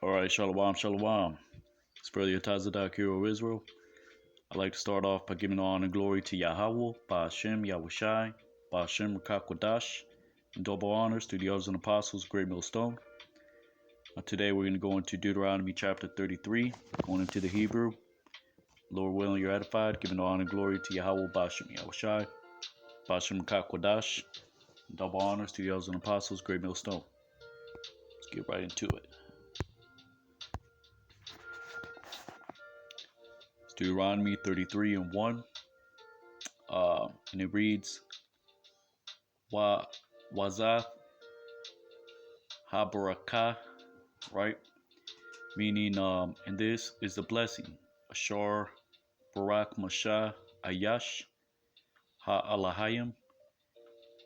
All right, shalom, shalom. It's Brother Tazadak, hero of Israel. I'd like to start off by giving honor and glory to Yahweh, Ba'ashem, Yahushai, Ba'ashem, Rakakwadash, and double honors to the elders and apostles, Great Millstone. Today we're going to go into Deuteronomy chapter 33, going into the Hebrew. Lord willing, you're edified, giving honor and glory to Yahweh, Ba'ashem, Yahushai, Ba'ashem, Rakakwadash, and double honors to the elders and apostles, Great Millstone. Let's get right into it. Deuteronomy 33 and 1, and it reads, Wazath Habarakah, right? Meaning, and this is the blessing, Ashar Barak Mashah Ayash Ha-Alahayim,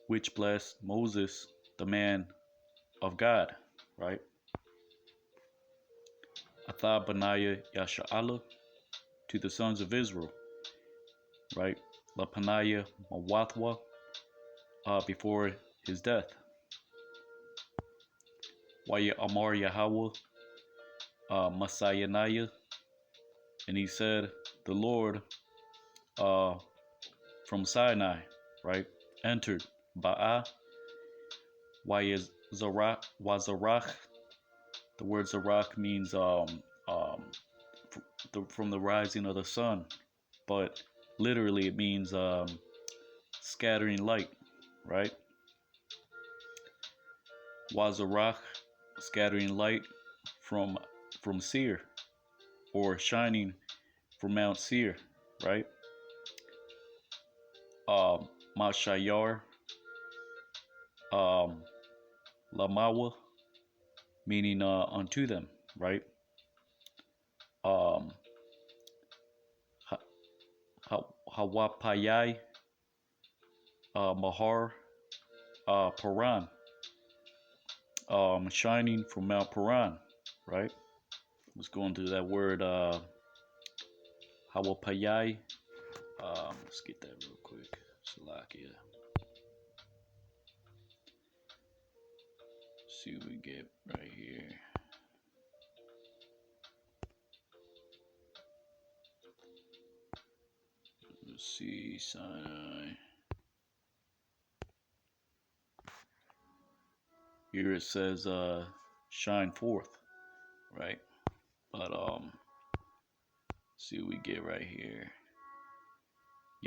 which blessed Moses, the man of God, right? Atha Benaiah Yasha'ala, to the sons of Israel, right? Lapanaya Mawathwa, before his death. Waya Amar Yahweh Masayanaya, and he said, the Lord from Sinai, right, entered Ba'a Waya Wazarach. The word Zarach means from the rising of the sun, but literally it means scattering light, right? Wazarach, scattering light from Seir, or shining from Mount Seir, right? Mashayar, Lamawa, meaning unto them, right? Hawapayai, Mahar, Paran, shining from Mount Paran, right? Let's go into that word, Hawapayai. Let's get that real quick. Salakia. See what we get right here. Let's see, Sinai. Here it says, shine forth, right? But see what we get right here.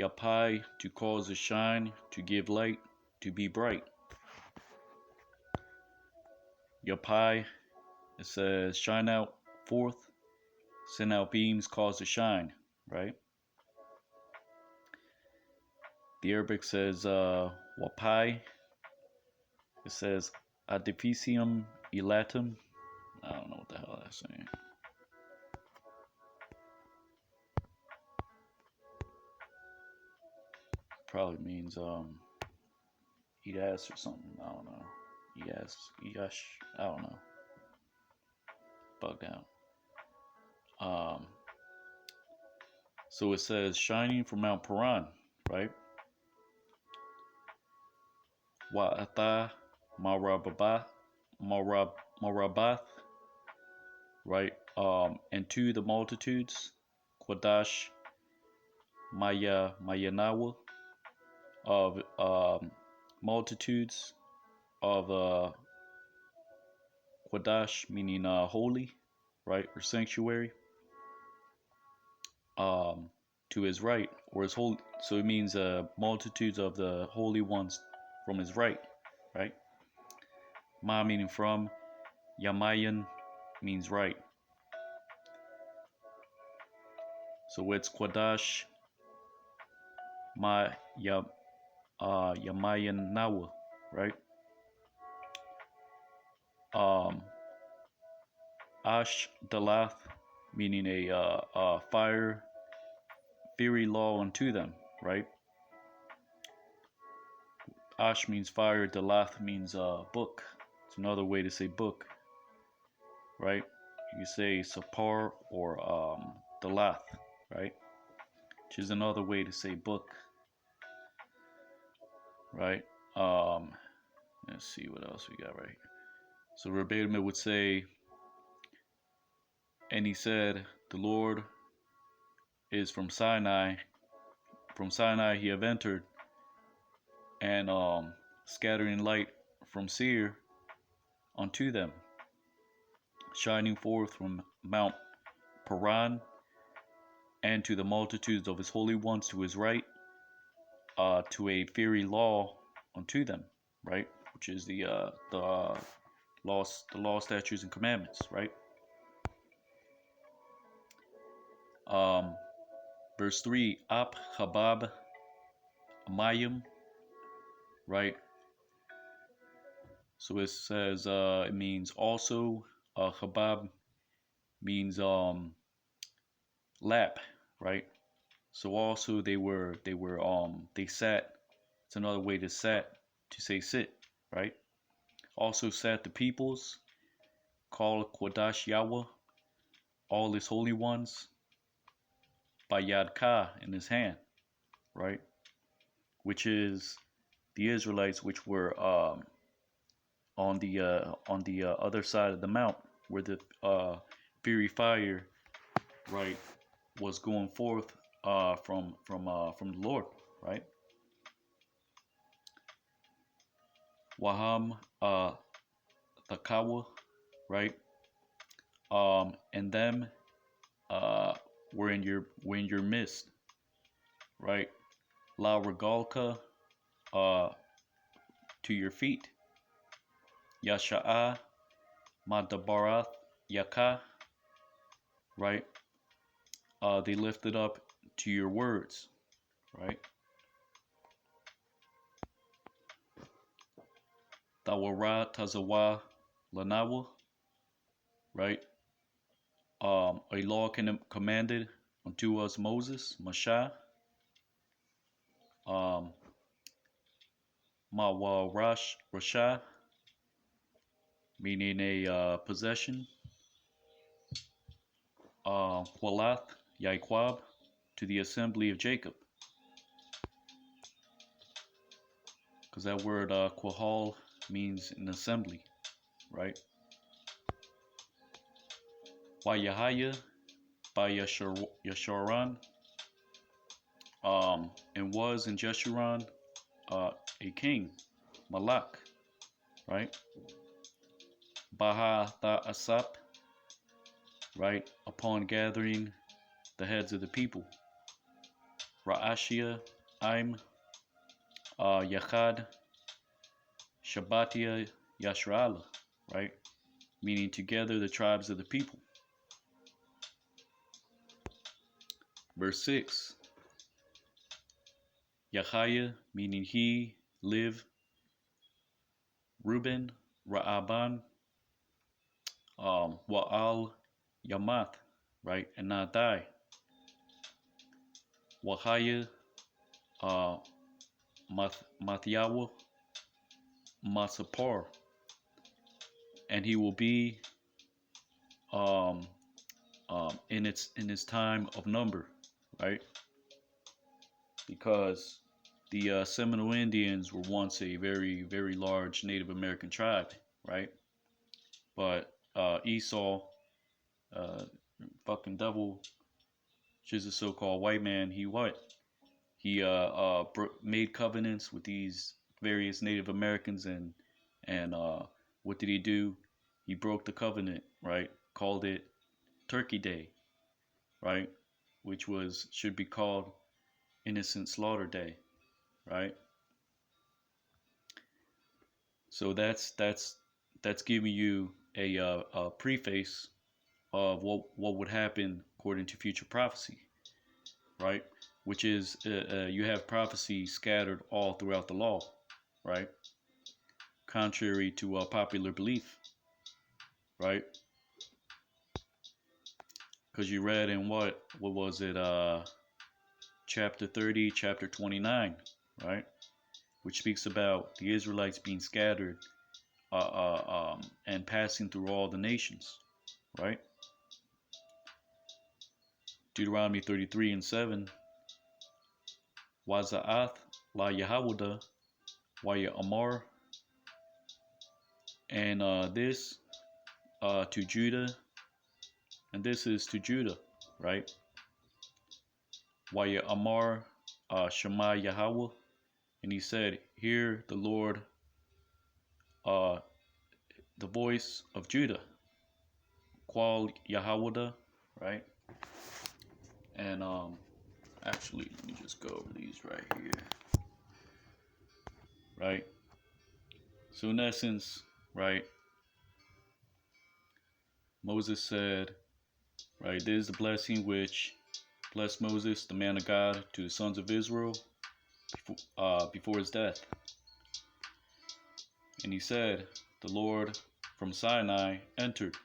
Yapai, to cause to shine, to give light, to be bright. Yapai, it says shine out forth, send out beams, cause to shine, right? The Arabic says wapai. It says adificium elatum. I don't know what the hell that's saying. Probably means eat ass or something. I don't know. Yash. I don't know. Bugged out. So it says shining from Mount Paran, right? Wa'ata Marabath, right? And to the multitudes, Quadash Mayanawa, of multitudes of Quadash, meaning holy, right, or sanctuary, to his right, or his holy. So it means multitudes of the holy ones from his right, right? Ma meaning from, Yamayan means right. So it's Quadash Ma Yamayan Nawa, right? Ash Dalath, meaning a fire, fiery law unto them, right? Ash means fire, Dalath means book. It's another way to say book, right? You say Sapar or Dalath, right? Which is another way to say book, right? Let's see what else we got right here. So verbatim it would say And he said, the Lord is from Sinai. From Sinai he have entered, and scattering light from Seir unto them, shining forth from Mount Paran, and to the multitudes of his holy ones to his right, to a fiery law unto them, right? Which is the law, statutes, and commandments, right? Verse 3, Ap Habab Amayim, right? So it says it means also. Habab means lap, right? So also they sat. It's another way to say sit, right? Also sat the peoples, called Quadash Yahweh, all his holy ones, by Yad Ka in his hand, right? Which is the Israelites, which were on the other side of the mount, where the fiery fire, right, was going forth from the Lord, right? Waham Thakawa, right? And them were in your midst, right? La Regalka, to your feet. Yasha'a Madabarath Yaka, right? They lifted up to your words, right? Tawara Tazawa Lanawa, right? A law commanded unto us Moses, Masha, Mawa Rasha, meaning a possession, Qualath, Yaiquab, to the assembly of Jacob. Because that word Quahal means an assembly, right? Wayahaya, by Yasharan, and was in Jeshurun a king, Malak, right? Baha Tha Asap, right? Upon gathering the heads of the people. Ra'ashia, Aim, Yachad, Shabbatia, Yashra'ala, right? Meaning together the tribes of the people. Verse 6, Yachaya, meaning he, live. Reuben, Ra'aban, Wa'al, Yamath, right? And not die. Wahaya, Mathyawa, Masapar, and he will be in its time of number, right? Because the Seminole Indians were once a very, very large Native American tribe, right? But Esau, fucking devil, which is a so-called white man, he made covenants with these various Native Americans, and what did he do? He broke the covenant, right? Called it Turkey Day, right? Which should be called Innocent Slaughter Day, right? So that's giving you a preface of what would happen according to future prophecy, right? Which is you have prophecy scattered all throughout the law, right? Contrary to popular belief, right? Because you read in what was it, chapter 30, chapter 29, right? Which speaks about the Israelites being scattered and passing through all the nations, right? Deuteronomy 33 and 7. Waza'ath la Yahawada Waya Amar, and this to Judah, and this is to Judah, right? Waya Amar Shema Yahweh, and he said, "Hear the Lord, uh, the voice of Judah, Qual Yahweh," right? And actually, let me just go over these right here, right? So in essence, right, Moses said, right, this is the blessing which blessed Moses, the man of God, to the sons of Israel before his death. And he said, the Lord from Sinai entered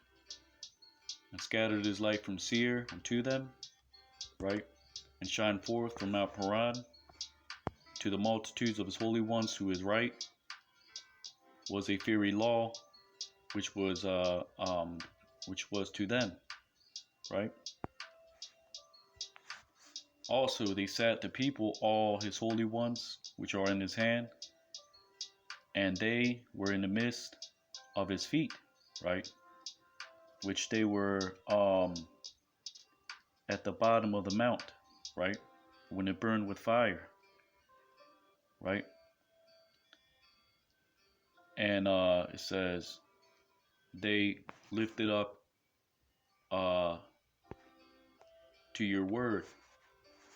and scattered his light from Seir unto them, right, and shined forth from Mount Paran to the multitudes of his holy ones, who is right, was a fiery law, which was to them, right? Also they sat the people, all his holy ones, which are in his hand, and they were in the midst of his feet, right? Which they were at the bottom of the mount, right? When it burned with fire, right? And it says they lifted up to your word,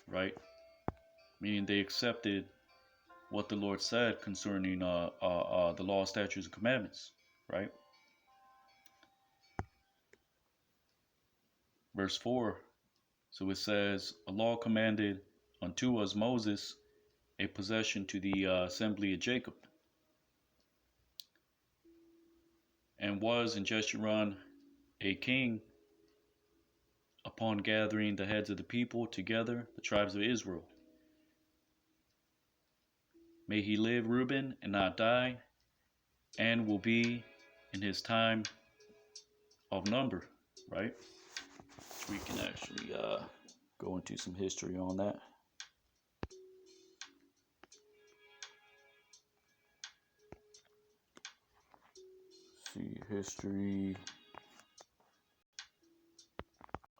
right? Meaning they accepted what the Lord said concerning the law, statutes, and commandments, right? Verse 4. So it says, a law commanded unto us Moses, a possession to the assembly of Jacob. And was in Jeshurun a king upon gathering the heads of the people together, the tribes of Israel. May he live, Reuben, and not die, and will be in his time of number, right? We can actually go into some history on that. See, history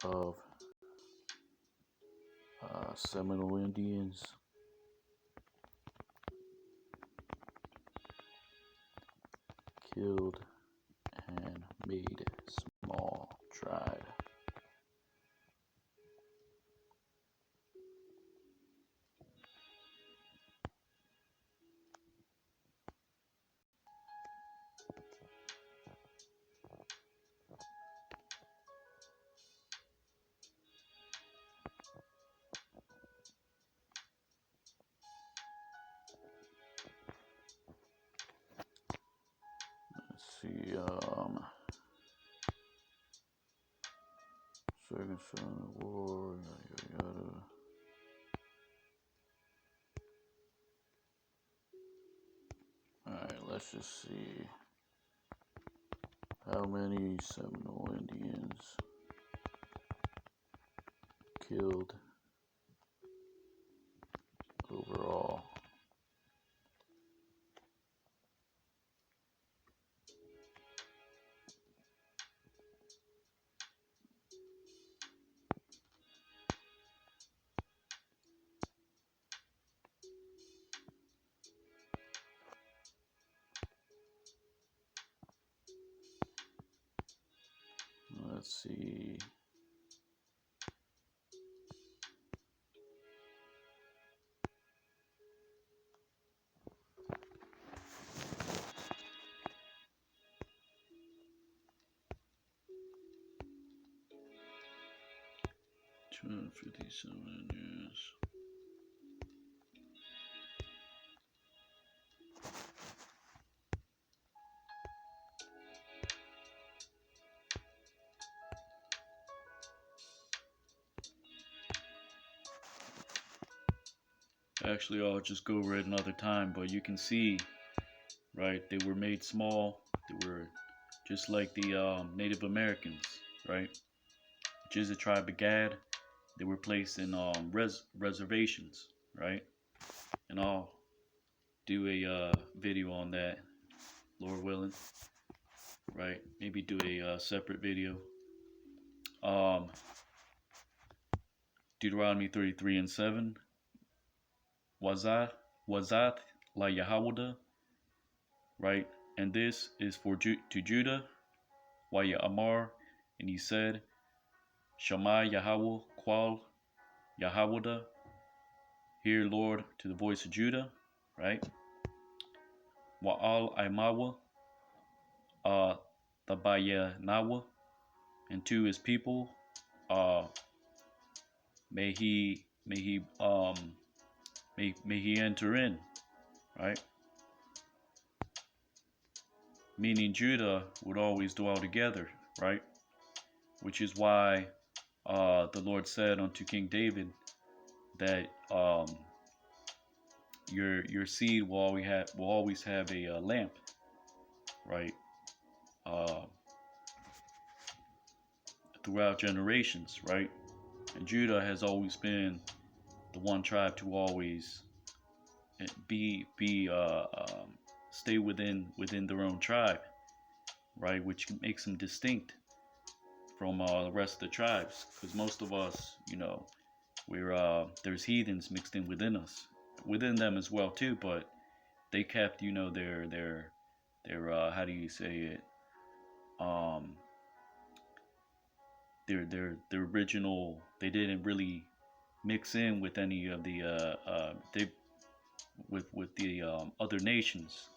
of Seminole Indians. Killed and made small tribe. Let's see, second son of war, yada yada. Alright, let's just see how many Seminole Indians killed overall. Let's see. $257. Actually, I'll just go over it another time, but you can see, right, they were made small. They were just like the Native Americans, right, which is a tribe of Gad. They were placed in reservations, right, and I'll do a video on that, Lord willing, right, maybe do a separate video. Um, Deuteronomy 33 and 7. Wazat la Yahawada, right? And this is for to Judah, Waya Amar, and he said, Shema Yahweh Qual Yahawada, hear Lord to the voice of Judah, right? Wa'al Aimawa, Tabaya Nawa, and to his people, uh, may he may he enter in, right? Meaning Judah would always dwell together, right? Which is why the Lord said unto King David that your seed will always have a lamp, right? Uh, Throughout generations, right? And Judah has always been the one tribe to always be stay within their own tribe, right? Which makes them distinct from the rest of the tribes, because most of us, we're there's heathens mixed in within them as well too, but they kept, their how do you say it? Um, their original. They didn't really mix in with any of the they with the other nations.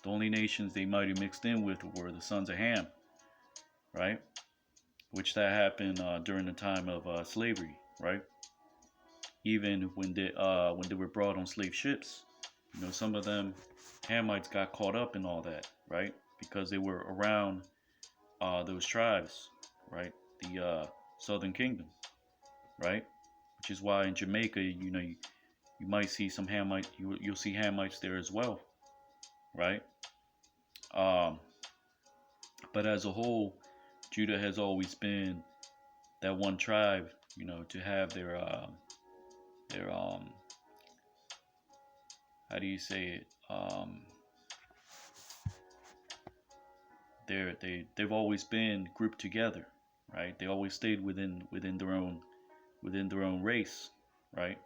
The only nations they might have mixed in with were the sons of Ham, right? Which that happened during the time of slavery, right? Even when they were brought on slave ships, some of them Hamites got caught up in all that, right? Because they were around those tribes, right? The Southern Kingdom, right? Which is why in Jamaica, you might see some Hamite, you'll see Hamites there as well, right? Um, but as a whole, Judah has always been that one tribe, to have their how do you say it? They've always been grouped together, right? They always stayed within their own race, right?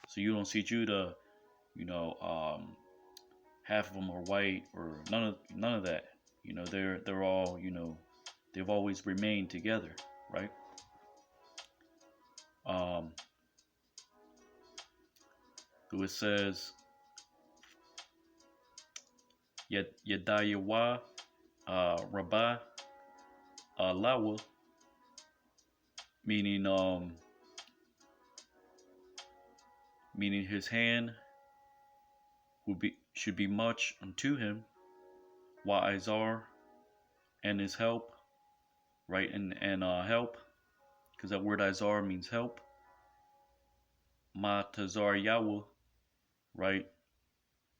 So you don't see Judah, you know, half of them are white or none of that. They're all, they've always remained together, right? Um, so it says Yadayawa Rabbah Lawa, meaning meaning his hand should be much unto him, wa Izar, and his help, right? And help, because that word Izar means help. Ma Tazar Yahweh, right?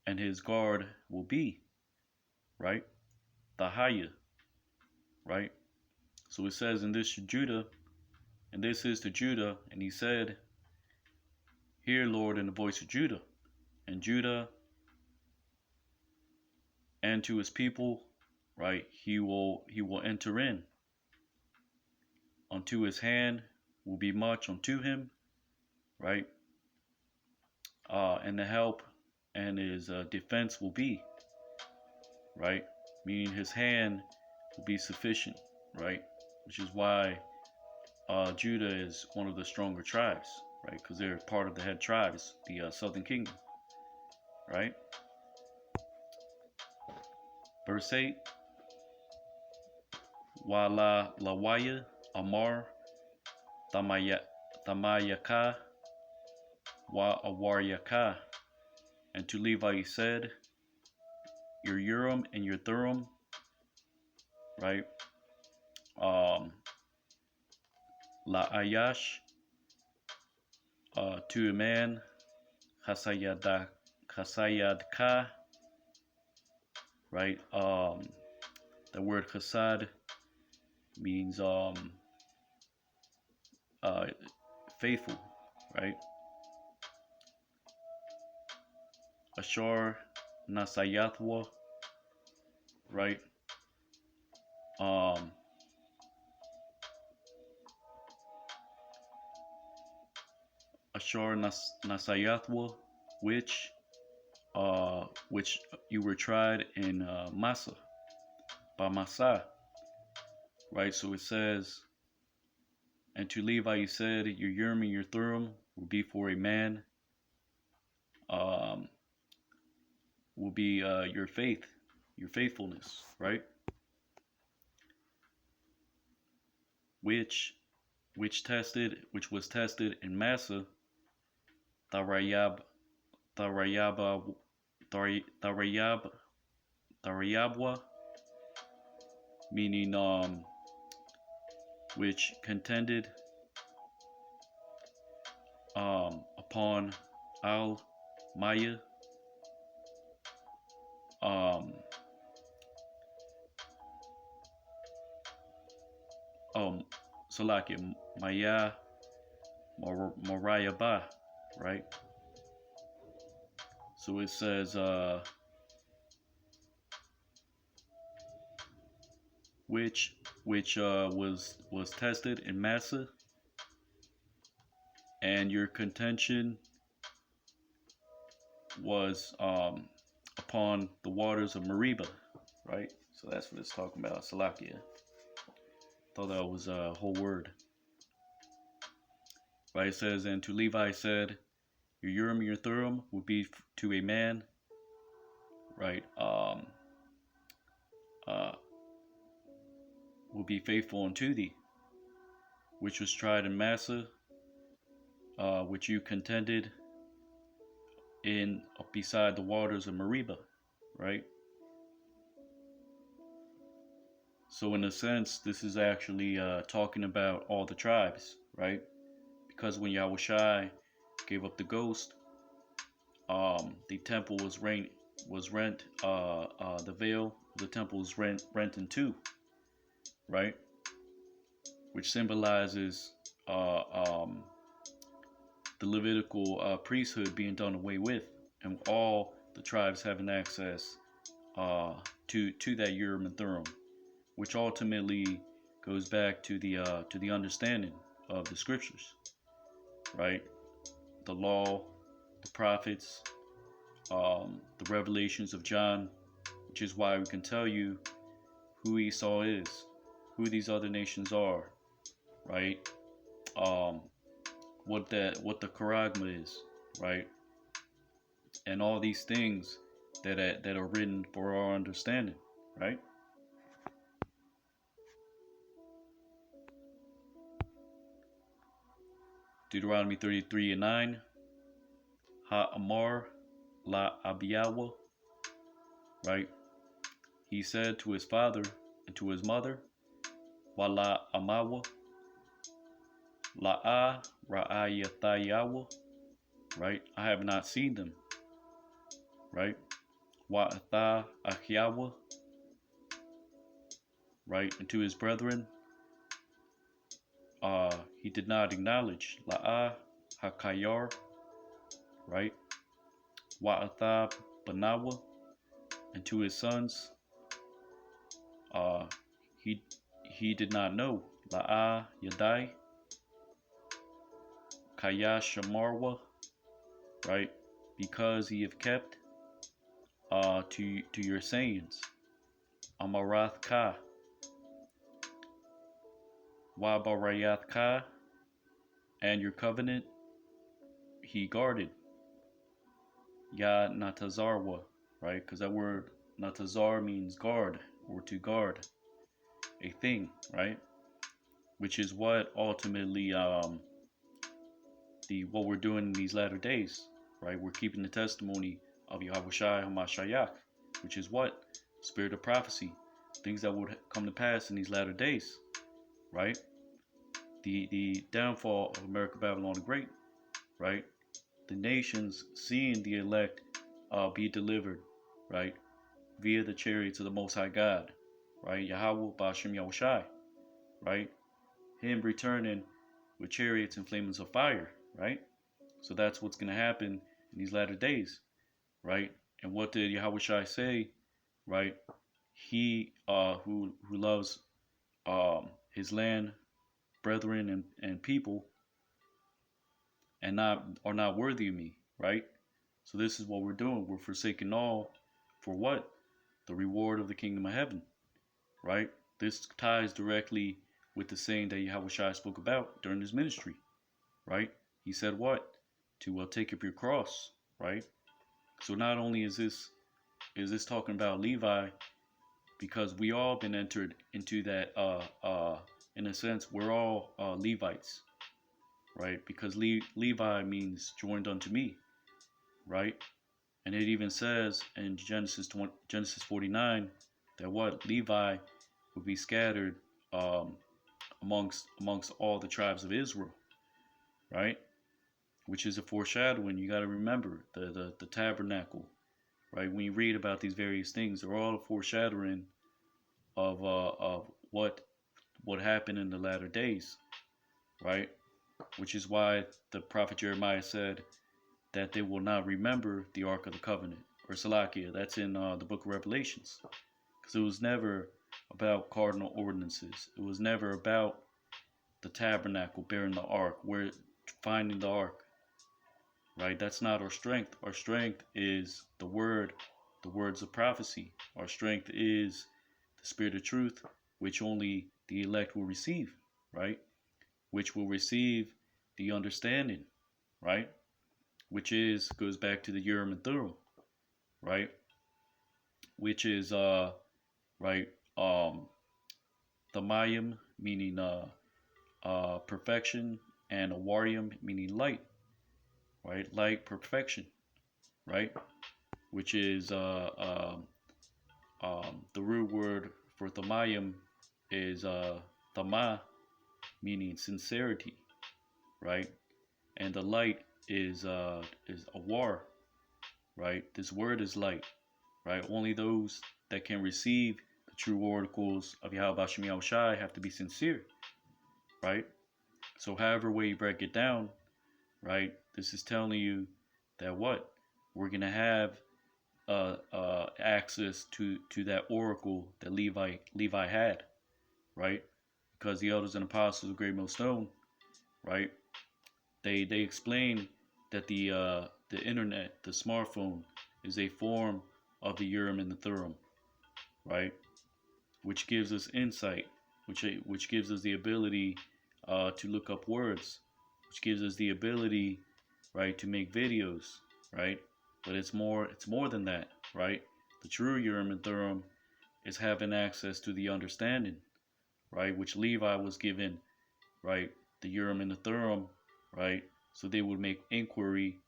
And his guard will be, right? The Haya, right? So it says in this to Judah, and this is to Judah, and he said, hear, Lord, in the voice of Judah, and Judah, and to his people, right? He will enter in. Unto his hand will be much unto him, right? And the help and his defense will be, right? Meaning his hand will be sufficient, right? Which is why Judah is one of the stronger tribes, right? Because they're part of the head tribes, the Southern Kingdom, right? Verse 8, Wala Lawaya Amar Tamayaka Wa Awaryaka. And to Levi he said, your Urim and your Thummim, right? La Ayash, to a man, Chasayadka, right? The word chasad means faithful, right? Ashar Nasayathwa, right? Um, Ashar Nasayathwa, which which you were tried in Massa, by Massa, right? So it says, and to Levi you said, your Urim and your Thummim will be for a man, um, will be your faith, your faithfulness, right? Which which was tested in Massa, Tharayab, Tharayaba, Tharayab, Tharayabwa, meaning which contended upon Al Maya, um, Salakia, Maya, Morayaba, right? So it says, which was tested in Massa, and your contention was upon the waters of Meribah, right? So that's what it's talking about, Salakia. Thought that was a whole word. Right? It says, and to Levi said, your Urim and your Thummim would be to a man, right? Will be faithful unto thee, which was tried in Massa, which you contended in beside the waters of Meribah, right? So in a sense, this is actually talking about all the tribes, right? Because when Yahushai gave up the ghost, the temple was rent, the veil of the temple was rent in two, right? Which symbolizes the Levitical priesthood being done away with, and all the tribes having access to that Urim and Thummim, which ultimately goes back to the understanding of the scriptures, right? The law, the prophets, the revelations of John, which is why we can tell you who Esau is, who these other nations are, right? What the charagma is, right? And all these things that are written for our understanding, right? Deuteronomy 33:9, Ha'amar la Abiyawa, right? He said to his father and to his mother, Wala Amawa, La'a Ra'ayathayawa, right? I have not seen them, right? Wa'atha Ahyawa, right? And to his brethren, he did not acknowledge La'a Hakayar, right? Wa'atha Banawa, and to his sons, he did not know La'a Yadai, Kaya Shamarwa, right? Because he have kept to your sayings, Amarath Ka, Wabarayath Ka, and your covenant he guarded, Ya Natazarwa, right? Because that word Natazar means guard, or to guard a thing, right? Which is what ultimately what we're doing in these latter days, right? We're keeping the testimony of Yahushua HaMashiach, which is what? Spirit of prophecy, things that would come to pass in these latter days, right? The downfall of America, Babylon the Great, right? The nations seeing the elect be delivered, right? Via the chariots of the Most High God, right? Yahweh Ba'ashem Yahushai, right? Him returning with chariots and flames of fire, right? So that's what's going to happen in these latter days, right? And what did Yahushai say, right? He who loves his land, brethren, and people, and are not worthy of me, right? So this is what we're doing. We're forsaking all for what? The reward of the kingdom of heaven, right? This ties directly with the saying that Yahweh spoke about during his ministry, right? He said what? To take up your cross, right? So not only is this talking about Levi, because we all been entered into that in a sense we're all Levites, right? Because Levi means joined unto me, right? And it even says in Genesis 49 that what Levi would be scattered um, amongst all the tribes of Israel, right? Which is a foreshadowing. You got to remember the tabernacle, right? When you read about these various things, they're all a foreshadowing of what happened in the latter days, right? Which is why the prophet Jeremiah said that they will not remember the Ark of the Covenant, or Salakia. That's in the book of Revelations. Because it was never about cardinal ordinances. It was never about the tabernacle bearing the ark, where finding the ark, right? That's not our strength. Our strength is the word, the words of prophecy. Our strength is the spirit of truth, which only the elect will receive, right? Which will receive the understanding, right? Which goes back to the Urim and Thummim, right? Which is right the Mayim meaning perfection, and Awarium meaning light, right? Light, perfection, right? Which is the root word for Thamayim is Thama, meaning sincerity, right? And the light is Awar, right? This word is light, right? Only those that can receive the true oracles of Yahweh Bashem Yahushai have to be sincere, right? So however way you break it down, right? This is telling you that what? We're going to have access to that oracle that Levi had, right? Because the elders and apostles of Great Millstone, right? They explain that the internet, the smartphone, is a form of the Urim and the Thummim, right? Which gives us insight, which gives us the ability to look up words, which gives us the ability, right, to make videos, right? But it's more than that, right? The true Urim and Thummim is having access to the understanding, right? Which Levi was given, right? The Urim and the Thummim, right? So they would make inquiry,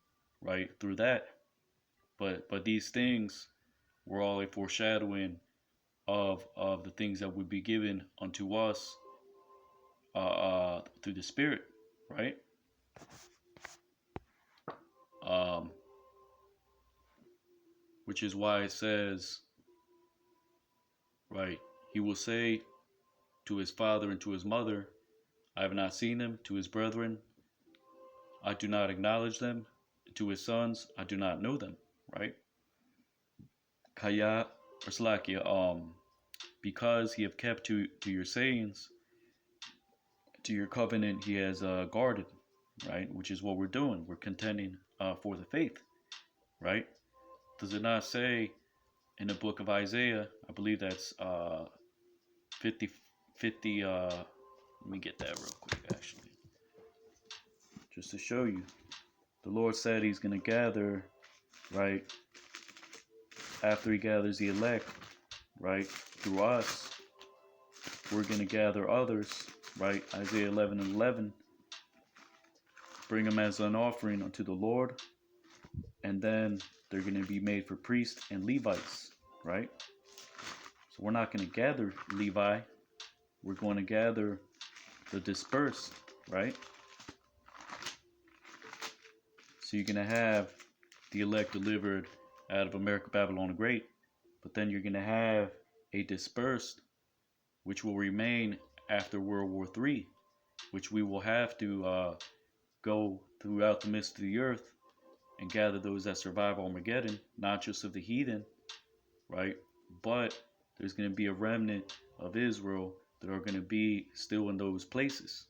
right, through that. But these things were all a foreshadowing of the things that would be given unto us through the Spirit, right? Which is why it says, right, he will say to his father and to his mother, I have not seen them. To his brethren, I do not acknowledge them. To his sons, I do not know them, right? Kaya or Slakia, because he have kept to your sayings, to your covenant he has guarded, right? Which is what we're doing. We're contending for the faith, right? Does it not say in the book of Isaiah, I believe that's 50, let me get that real quick actually, just to show you. The Lord said he's going to gather, right, after he gathers the elect, right, through us, we're going to gather others, right, Isaiah 11 and 11, bring them as an offering unto the Lord, and then they're going to be made for priests and Levites, right? So we're not going to gather Levi, we're going to gather the dispersed, right? So you're going to have the elect delivered out of America, Babylon the Great, but then you're going to have a dispersed, which will remain after World War III, which we will have to go throughout the midst of the earth and gather those that survive Armageddon, not just of the heathen, right? But there's going to be a remnant of Israel that are going to be still in those places,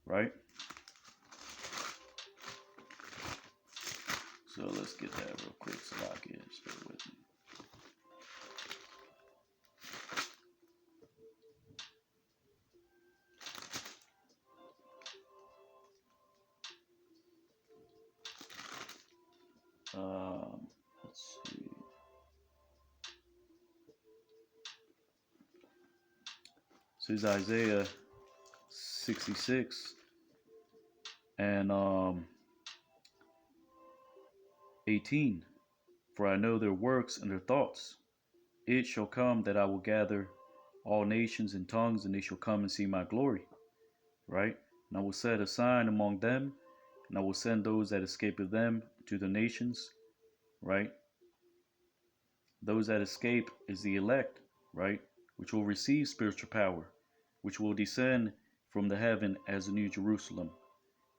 right? So let's get that real quick. Salakia, stay with me. Let's see. This is Isaiah 66 and 18. For I know their works and their thoughts. It shall come that I will gather all nations and tongues, and they shall come and see my glory. Right? And I will set a sign among them, and I will send those that escape of them to the nations. Right? Those that escape is the elect, right? Which will receive spiritual power, which will descend from the heaven as the New Jerusalem,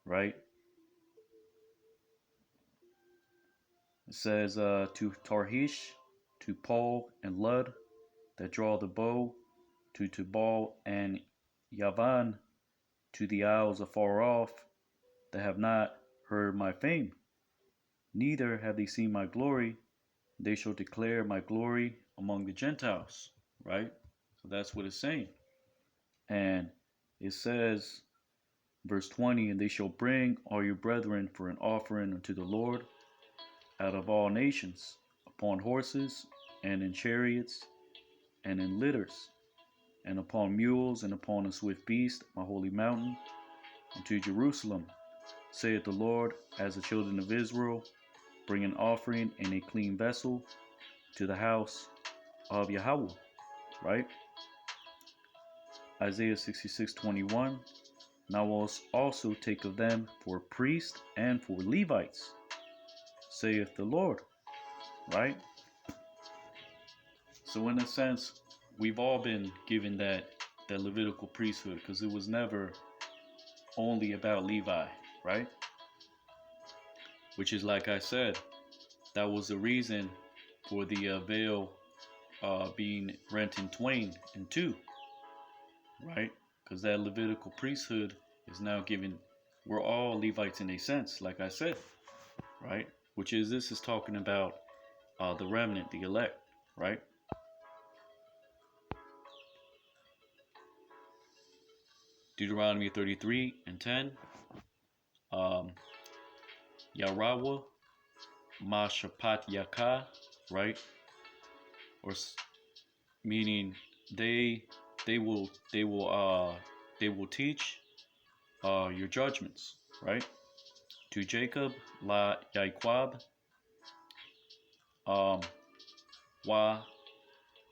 right? It says to Tarshish, to Paul and Lud that draw the bow, to Tubal and Yavan, to the isles afar off that have not heard my fame, neither have they seen my glory. They shall declare my glory among the Gentiles, right? So that's what it's saying. And it says, verse 20, and they shall bring all your brethren for an offering unto the Lord out of all nations, upon horses, and in chariots, and in litters, and upon mules, and upon a swift beast, my holy mountain, unto Jerusalem, saith the Lord, as the children of Israel bring an offering in a clean vessel to the house of Yahweh, right? Isaiah 66:21. And I will also take of them for priests and for Levites, saith the Lord, right? So in a sense, we've all been given that Levitical priesthood, because it was never only about Levi, right? Which is, like I said, that was the reason for the veil being rent in twain in two, right? Because that Levitical priesthood is now given, we're all Levites in a sense, like I said, right? Which is, this is talking about the remnant, the elect, right? Deuteronomy 33:10. Yarawa Mashapat Yaka, right? Or meaning they will teach your judgments, right? To Jacob la Yaiquab, wa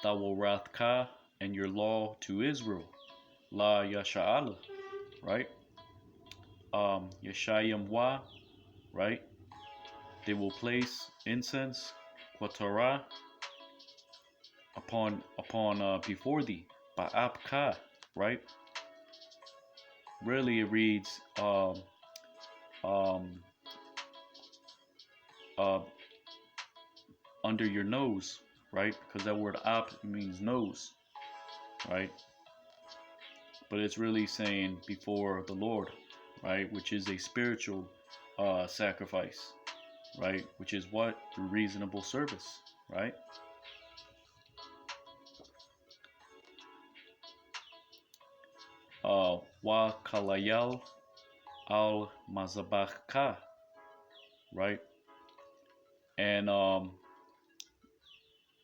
Tawarathka, and your law to Israel, la Yasha'ala, right? Yeshayim wa, right? They will place incense, Torah, upon before thee, Ba'apka, right? Really, it reads under your nose, right? Because that word ap means nose, right? But it's really saying before the Lord, right? Which is a spiritual sacrifice, right? Which is what? Through reasonable service, right? Wa kalayal al mazabachka, right? And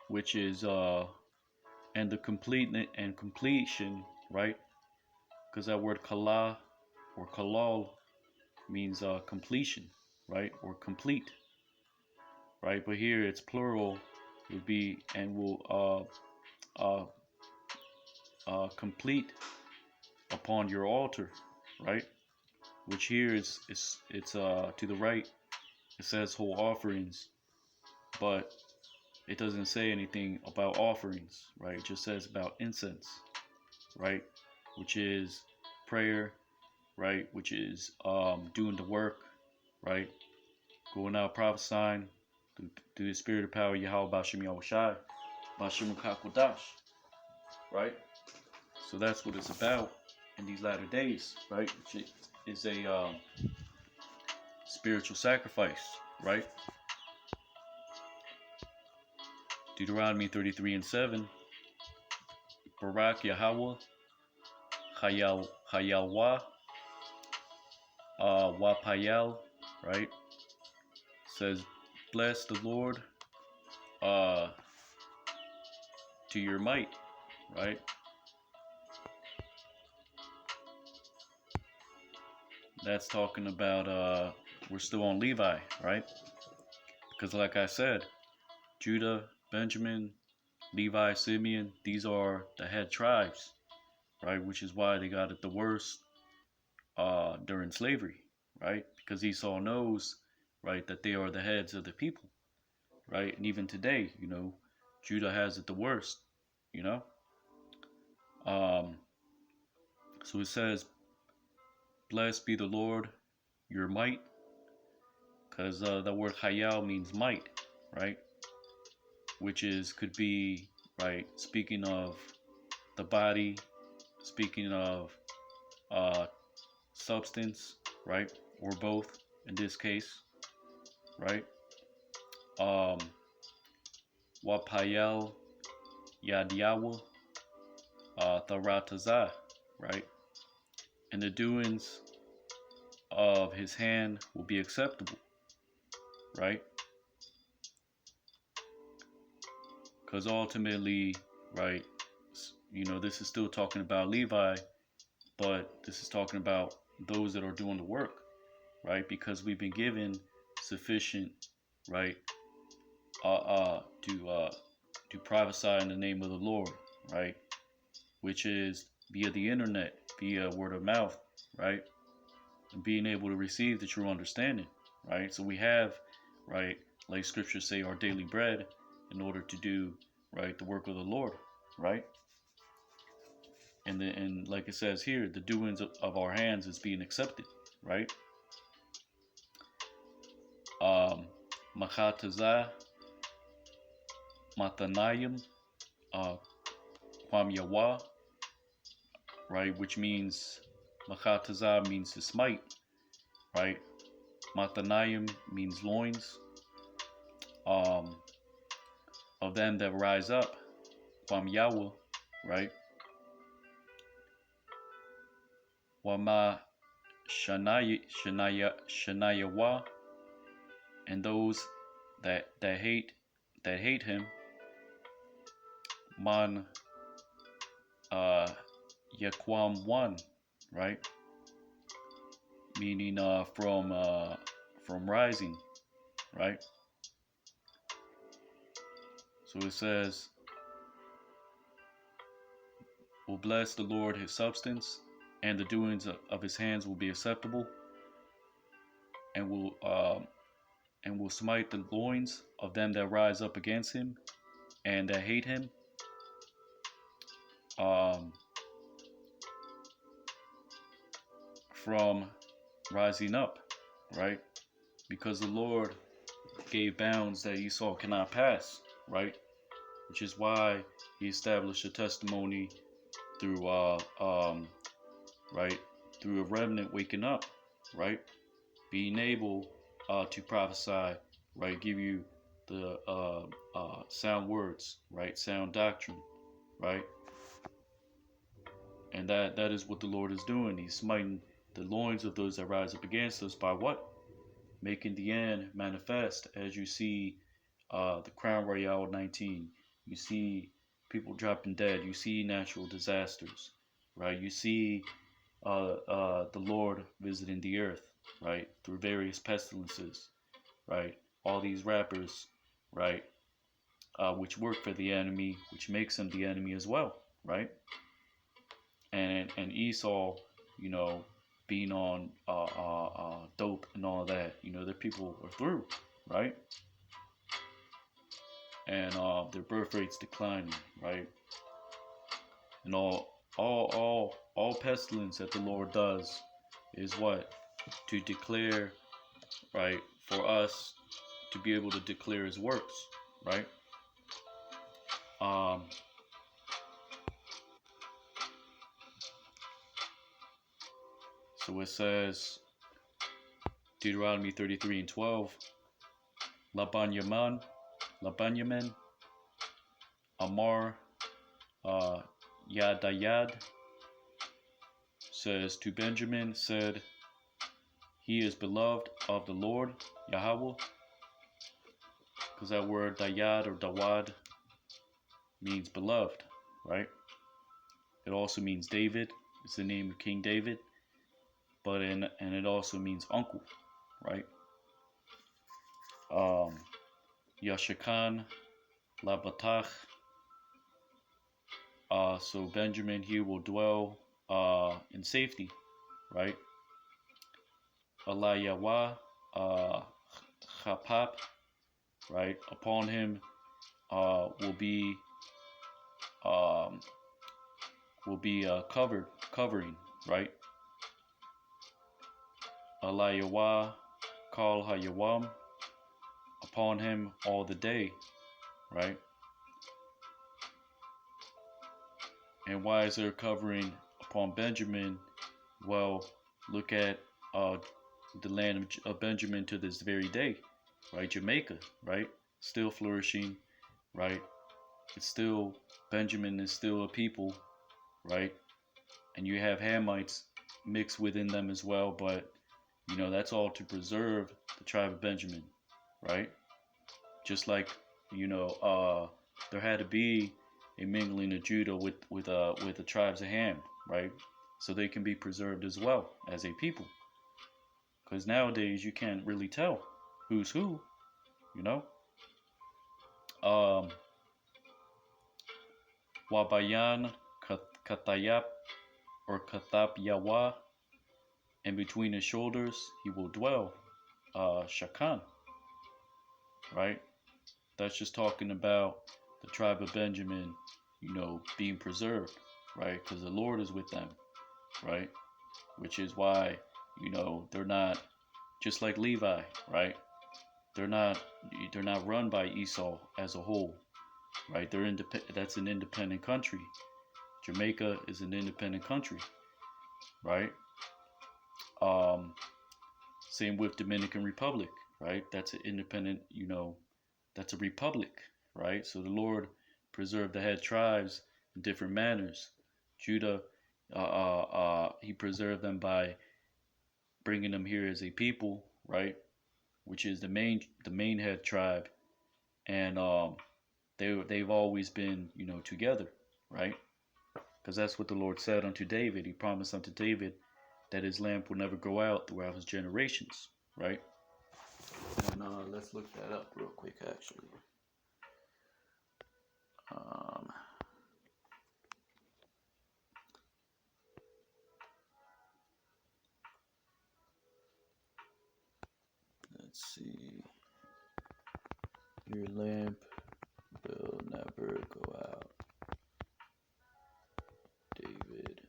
which is and the completeness and completion, right? Because that word kala or kalal means completion, right? Or complete, right? But here it's plural, would be, and will complete upon your altar, right? Which here is it's to the right. It says whole offerings, but it doesn't say anything about offerings, right? It just says about incense, right? Which is prayer, right? Which is doing the work, right? Going out prophesying through the spirit of power, Yahweh Bashem Yahushai, Bashem Kakodash, right? So that's what it's about in these latter days, right? Which is a spiritual sacrifice, right? Deuteronomy 33:7. Barak Yahweh Hayalwa Wapayal, right? Says, bless the Lord uh, to your might, right? That's talking about we're still on Levi, right? Because like I said, Judah, Benjamin, Levi, Simeon, these are the head tribes, right? Which is why they got it the worst during slavery, right? Because Esau knows, right, that they are the heads of the people, right? And even today, Judah has it the worst, you know. Um, so it says, "Blessed be the Lord, your might," because the word Hayal means might, right? Which is could be right speaking of the body, speaking of uh, substance, right, or both in this case, right? Um, Wapayel Yadyawa Tharatazah, right? And the doings of his hand will be acceptable, right? Because ultimately, right, this is still talking about Levi, but this is talking about those that are doing the work, right? Because we've been given sufficient, right, to prophesy in the name of the Lord, right? Which is via the internet, via word of mouth, right? And being able to receive the true understanding, right? So we have, right, like scriptures say, our daily bread in order to do, right, the work of the Lord, right? And like it says here, the doings of our hands is being accepted, right? Machatazah, Matanayim, Kwam Yawa, right? Which means Machatazah means to smite, right? Matanayim means loins. Of them that rise up, Kwam Yawa, right? Wama Shanayawa, and those that hate him, Man Yaquam one, right? Meaning from rising, right? So it says, will bless the Lord his substance, and the doings of his hands will be acceptable, and will smite the loins of them that rise up against him and that hate him. From rising up, right? Because the Lord gave bounds that Esau cannot pass, right? Which is why he established a testimony through right, through a remnant waking up, right, being able to prophesy, right, give you the sound words, right, sound doctrine, right, and that is what the Lord is doing. He's smiting the loins of those that rise up against us by what? Making the end manifest, as you see the Crown Royale 19. You see people dropping dead. You see natural disasters, right? You see the Lord visiting the earth, right, through various pestilences, right? All these rappers, right, which work for the enemy, which makes them the enemy as well, right? And Esau, being on dope and all that, the people are through, right? And their birth rates declining, right? And all pestilence that the Lord does is what? To declare, right, for us to be able to declare his works, right? So it says, Deuteronomy 33:12, Laban Yaman, Amar Yadayad says to Benjamin, said, he is beloved of the Lord Yahweh, because that word Dayad or Dawad means beloved, right? It also means David. It's the name of King David, and it also means uncle, right? Yashakan Labatach. So Benjamin here will dwell in safety, right? Alayawa Chapap, right? Upon him will be covering, right? Alayawa Kal Hayawam, upon him all the day, right? And why is there covering upon Benjamin? Well, look at the land of Benjamin to this very day, right? Jamaica, right? Still flourishing, right? It's still, Benjamin is still a people, right? And you have Hamites mixed within them as well, but that's all to preserve the tribe of Benjamin, right? Just like there had to be a mingling of Judah with the tribes of Ham, right? So they can be preserved as well as a people. Because nowadays you can't really tell who's who, Wabayan Katayap or Kathap Yawa, and between his shoulders he will dwell. Shakan, right? That's just talking about the tribe of Benjamin, being preserved, right? Because the Lord is with them, right? Which is why, they're not just like Levi, right? They're not run by Esau as a whole, right? That's an independent country. Jamaica is an independent country, right? Same with Dominican Republic, right? That's an independent, that's a republic, right? So the Lord preserved the head tribes in different manners. Judah, he preserved them by bringing them here as a people, right? Which is the main head tribe, and they've always been, together, right? Because that's what the Lord said unto David. He promised unto David that his lamp will never go out throughout his generations, right? And let's look that up real quick, actually. Let's see. Your lamp will never go out. David.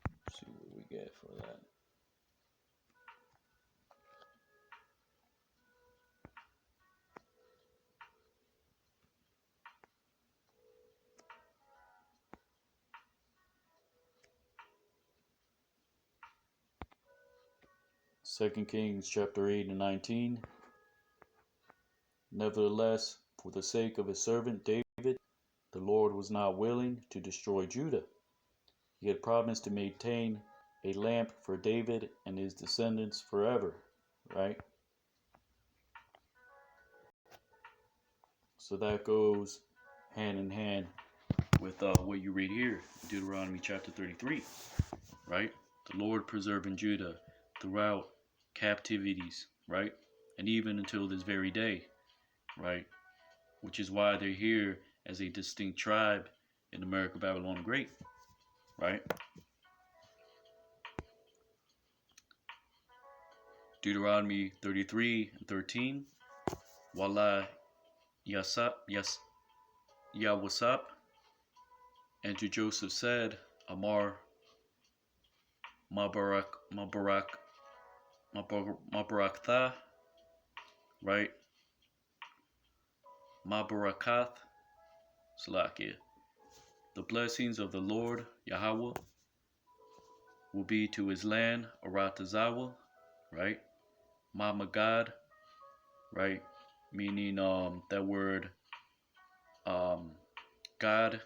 Let's see what we get for that. Second Kings chapter 8 and 19. Nevertheless, for the sake of his servant David, the Lord was not willing to destroy Judah. He had promised to maintain a lamp for David and his descendants forever, right? So that goes hand in hand with what you read here, Deuteronomy chapter 33, right? The Lord preserving Judah throughout captivities, right? And even until this very day, right? Which is why they're here as a distinct tribe in America, Babylon the Great, right? Deuteronomy 33 and 13. Wala Yasap, Yawasap. And to Joseph said, Amar Mabarakatha, right? Mabarakath, Salakia. The blessings of the Lord Yahweh will be to his land, Aratazawa, right? Mamagad, right? Meaning that word God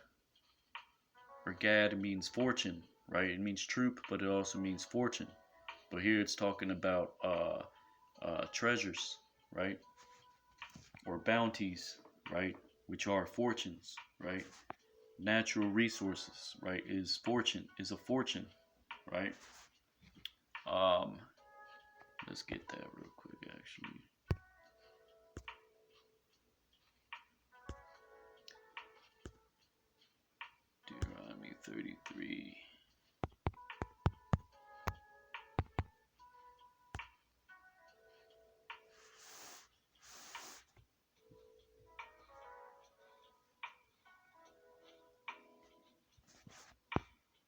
or Gad means fortune, right? It means troop, but it also means fortune. But here it's talking about treasures, right? Or bounties, right? Which are fortunes, right? Natural resources, right? Is a fortune, right? Um, let's get that real quick, actually. Deuteronomy 33.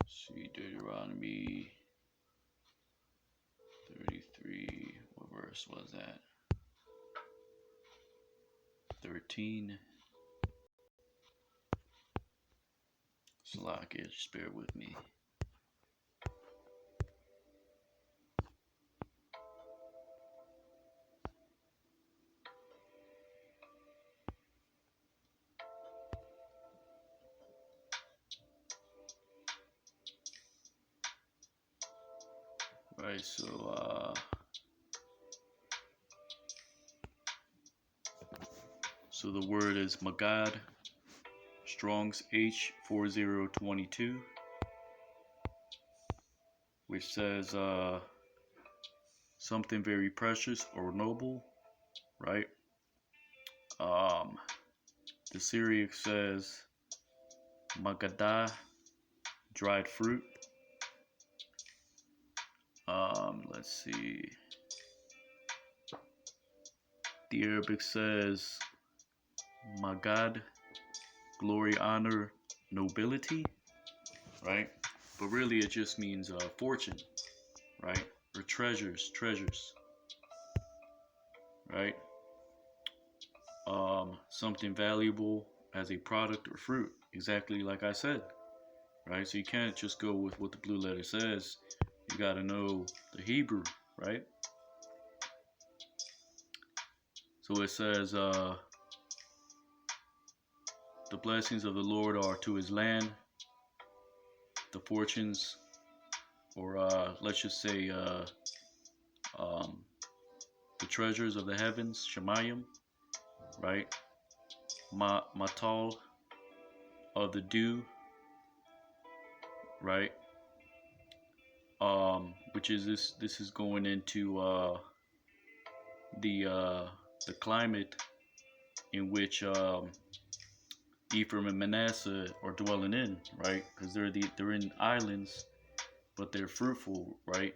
See, Deuteronomy 33. What verse was that? 13. Slack it, just bear with me. Right, so the word is Magad, Strong's H4022, which says something very precious or noble, right? The Syriac says Magadah, dried fruit. Let's see. The Arabic says Magad, glory, honor, nobility, right? But really it just means fortune, right? Or treasures, right? Something valuable as a product or fruit, exactly like I said, right? So you can't just go with what the blue letter says. You got to know the Hebrew, right? So it says, the blessings of the Lord are to his land, the fortunes, or let's just say the treasures of the heavens, Shemayim, right? Matal of the dew, right? Which is this is going into the climate in which Ephraim and Manasseh are dwelling in, right? Because they're in islands, but they're fruitful, right?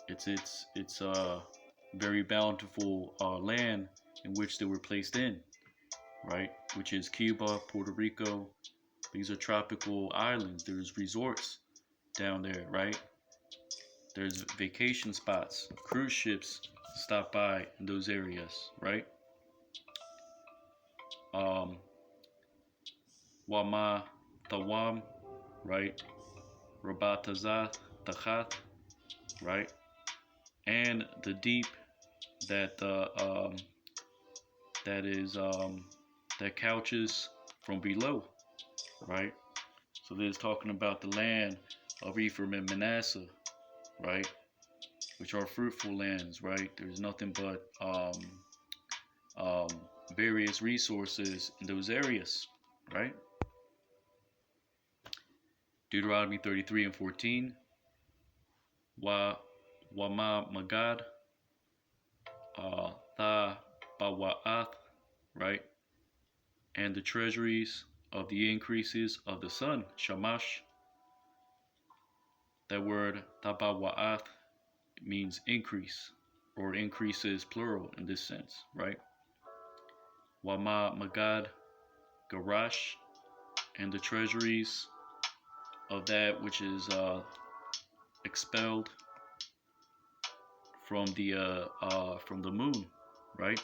It's very bountiful land in which they were placed in, right? Which is Cuba, Puerto Rico. These are tropical islands. There's resorts down there, right? There's vacation spots. Cruise ships stop by in those areas, right? Wama Tawam, right? Rabatazat Tachat, right? And the deep that that is that couches from below, right? So this is talking about the land of Ephraim and Manasseh, right? Which are fruitful lands, right? There's nothing but um, various resources in those areas, right? Deuteronomy 33 and 14. Wama Magad, Tha Bawa'ath, right? And the treasuries of the increases of the sun, Shamash. That word Tabawa'ath means increase, or increases plural in this sense, right? Wama Magad, Garash, and the treasuries of that which is expelled from the moon, right?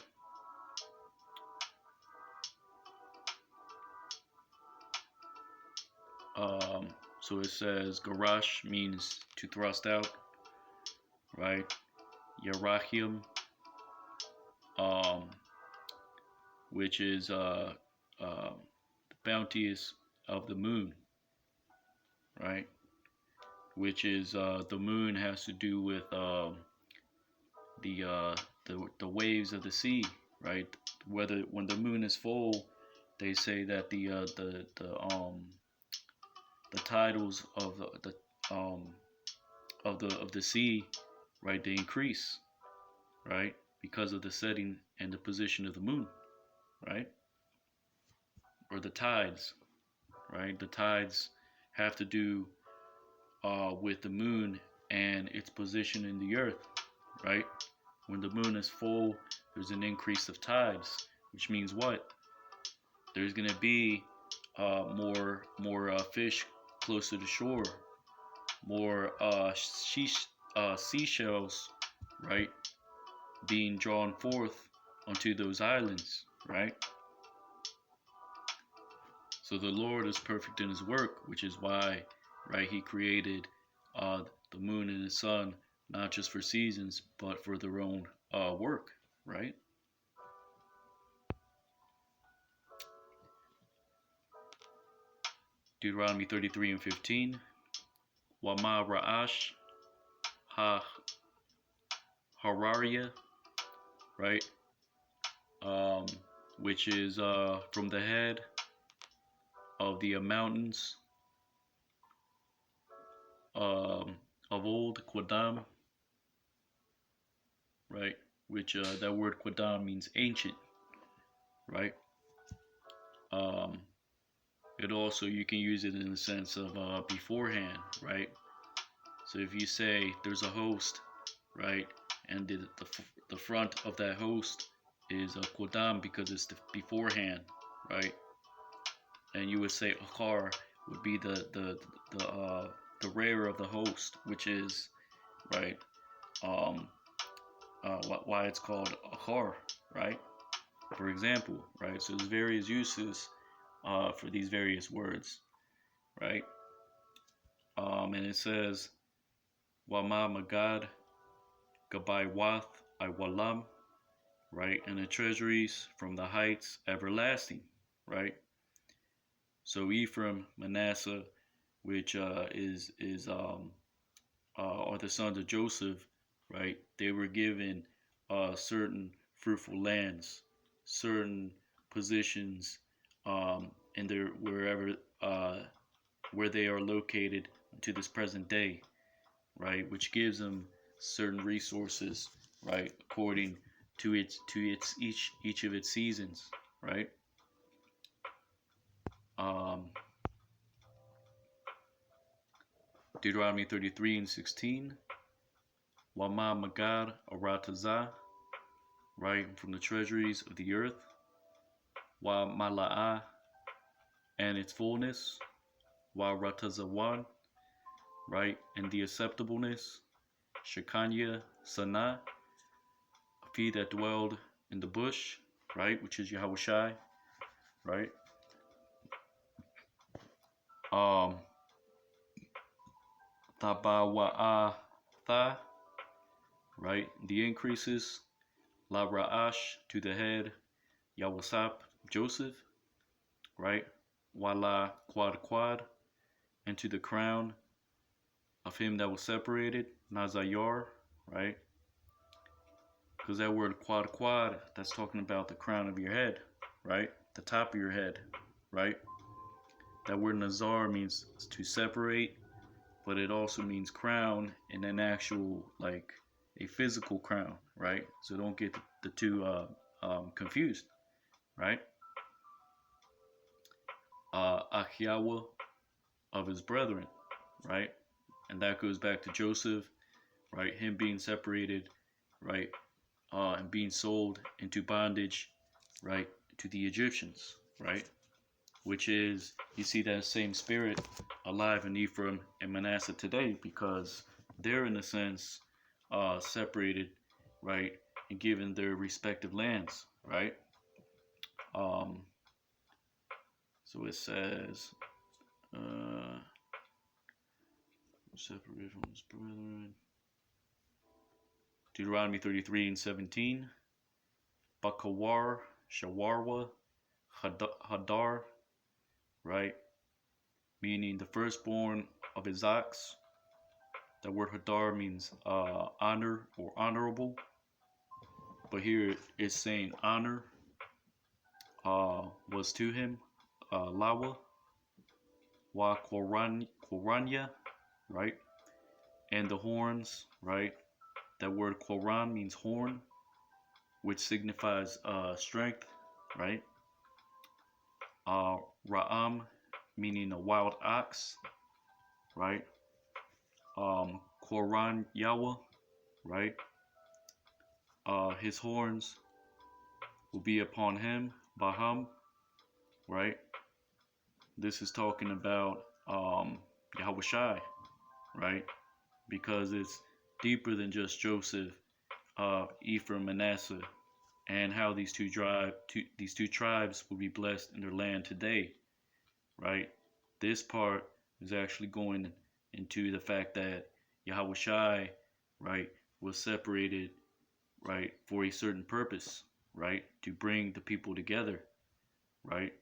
So it says Garash means to thrust out, right? Yerachim, which is bounteous of the moon, right? Which is the moon has to do with the, uh, the waves of the sea, right? Whether when the moon is full, they say that the titles of the sea, right, they increase, right, because of the setting and the position of the moon, right, or the tides, right. The tides have to do with the moon and its position in the earth, right. When the moon is full, there's an increase of tides, which means what? There's gonna be more fish close to the shore, more seashells, right, being drawn forth onto those islands, right? So the Lord is perfect in his work, which is why, right, he created the moon and the sun, not just for seasons, but for their own work, right? Deuteronomy 33 and 15. Wama Ra'ash Ha Hararia, right? Um, which is from the head of the mountains of old Quadam, right? Which that word Quadam means ancient, right? Um, it also, you can use it in the sense of beforehand, right? So if you say there's a host, right, and the front of that host is a Quadam because it's the beforehand, right? And you would say Akar would be the rear of the host, which is, right, um, why it's called Akar, right? For example, right? So there's various uses for these various words, right? And it says Wama Magad Gabai Wath Iwalam, right? And the treasuries from the heights everlasting, right? So Ephraim, Manasseh, which are the sons of Joseph, right? They were given certain fruitful lands, certain positions in their wherever where they are located to this present day, right? Which gives them certain resources, right, according to its each of its seasons, right? Um, Deuteronomy 33 and 16. Wama Magad Aratazah, right, from the treasuries of the earth. Wa Mala'ah and its fullness. Wa Ratazawan, right, and the acceptableness. Shekanya Sana, he that dwelled in the bush, right, which is Yahushai, right? Tabawa'atha, right, the increases. La Ra'ash, to the head. Yawasap, Joseph, right? Wala Quad, and to the crown of him that was separated. Nazayar, right? Because that word quad, that's talking about the crown of your head, right? The top of your head, right? That word Nazar means to separate, but it also means crown in an actual, like a physical crown, right? So don't get the two confused, right? Achyawa of his brethren, right? And that goes back to Joseph, right? Him being separated, right? And being sold into bondage, right, to the Egyptians, right? Which is, you see that same spirit alive in Ephraim and Manasseh today, because they're in a sense separated, right, and given their respective lands, right? So it says, separated from his brethren. Deuteronomy 33 and 17. Bakawar, Shawarwa, Hadar, right? Meaning the firstborn of his ox. The word hadar means honor or honorable, but here it's saying honor was to him, lawa, wa koranya, right? And the horns, right? That word koran means horn, which signifies strength, right? Ra'am, meaning a wild ox, right? Koran Yawa, right? His horns will be upon him, Baham, right? This is talking about Yahweh Shai, right? Because it's deeper than just Joseph, Ephraim, Manasseh, and how these two tribes will be blessed in their land today, right? This part is actually going into the fact that Yahweh Shai, right, was separated, right, for a certain purpose, right, to bring the people together, right?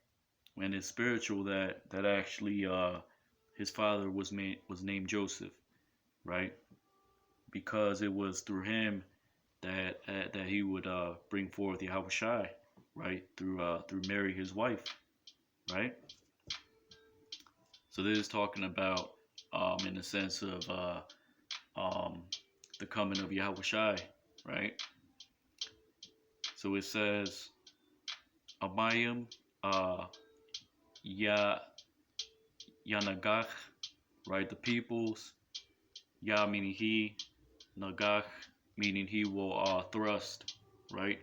And it's spiritual that actually his father was named Joseph, right? Because it was through him that he would bring forth Yahweh Shai, right, through Mary his wife, right? So this is talking about in the sense of the coming of Yahweh Shai, right? So it says Amayim Ya Yanagach, right? The peoples, Ya meaning he, Nagach meaning he will thrust, right?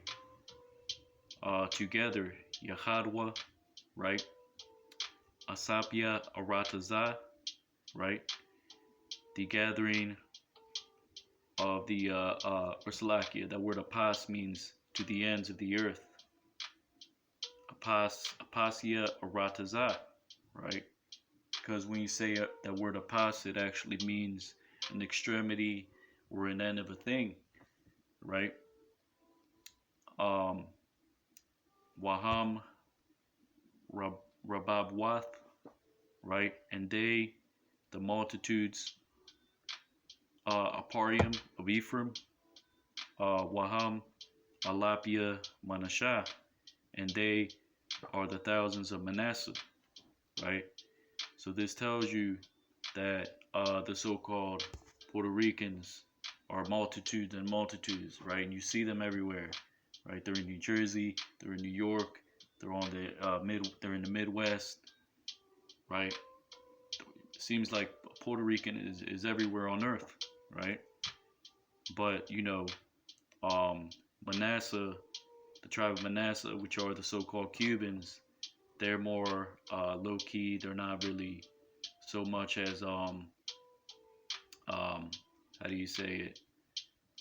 Together, Yahadwa, right? Asapia Arataza, right? The gathering of the Ursulakia. That word apas means to the ends of the earth. Apasia Arataza, right? Because when you say that word apas, it actually means an extremity or an end of a thing, right? Waham Rababwath, right? And they, the multitudes, Aparium of Ephraim, Waham Alapia Manashah, and they are the thousands of Manasseh, right? So this tells you that the so-called Puerto Ricans are multitudes and multitudes, right? And you see them everywhere, right? They're in New Jersey, they're in New York, they're on the they're in the Midwest, right? It seems like Puerto Rican is everywhere on earth, right? But you know, Manasseh, the tribe of Manasseh, which are the so-called Cubans, they're more low-key. They're not really so much as how do you say it?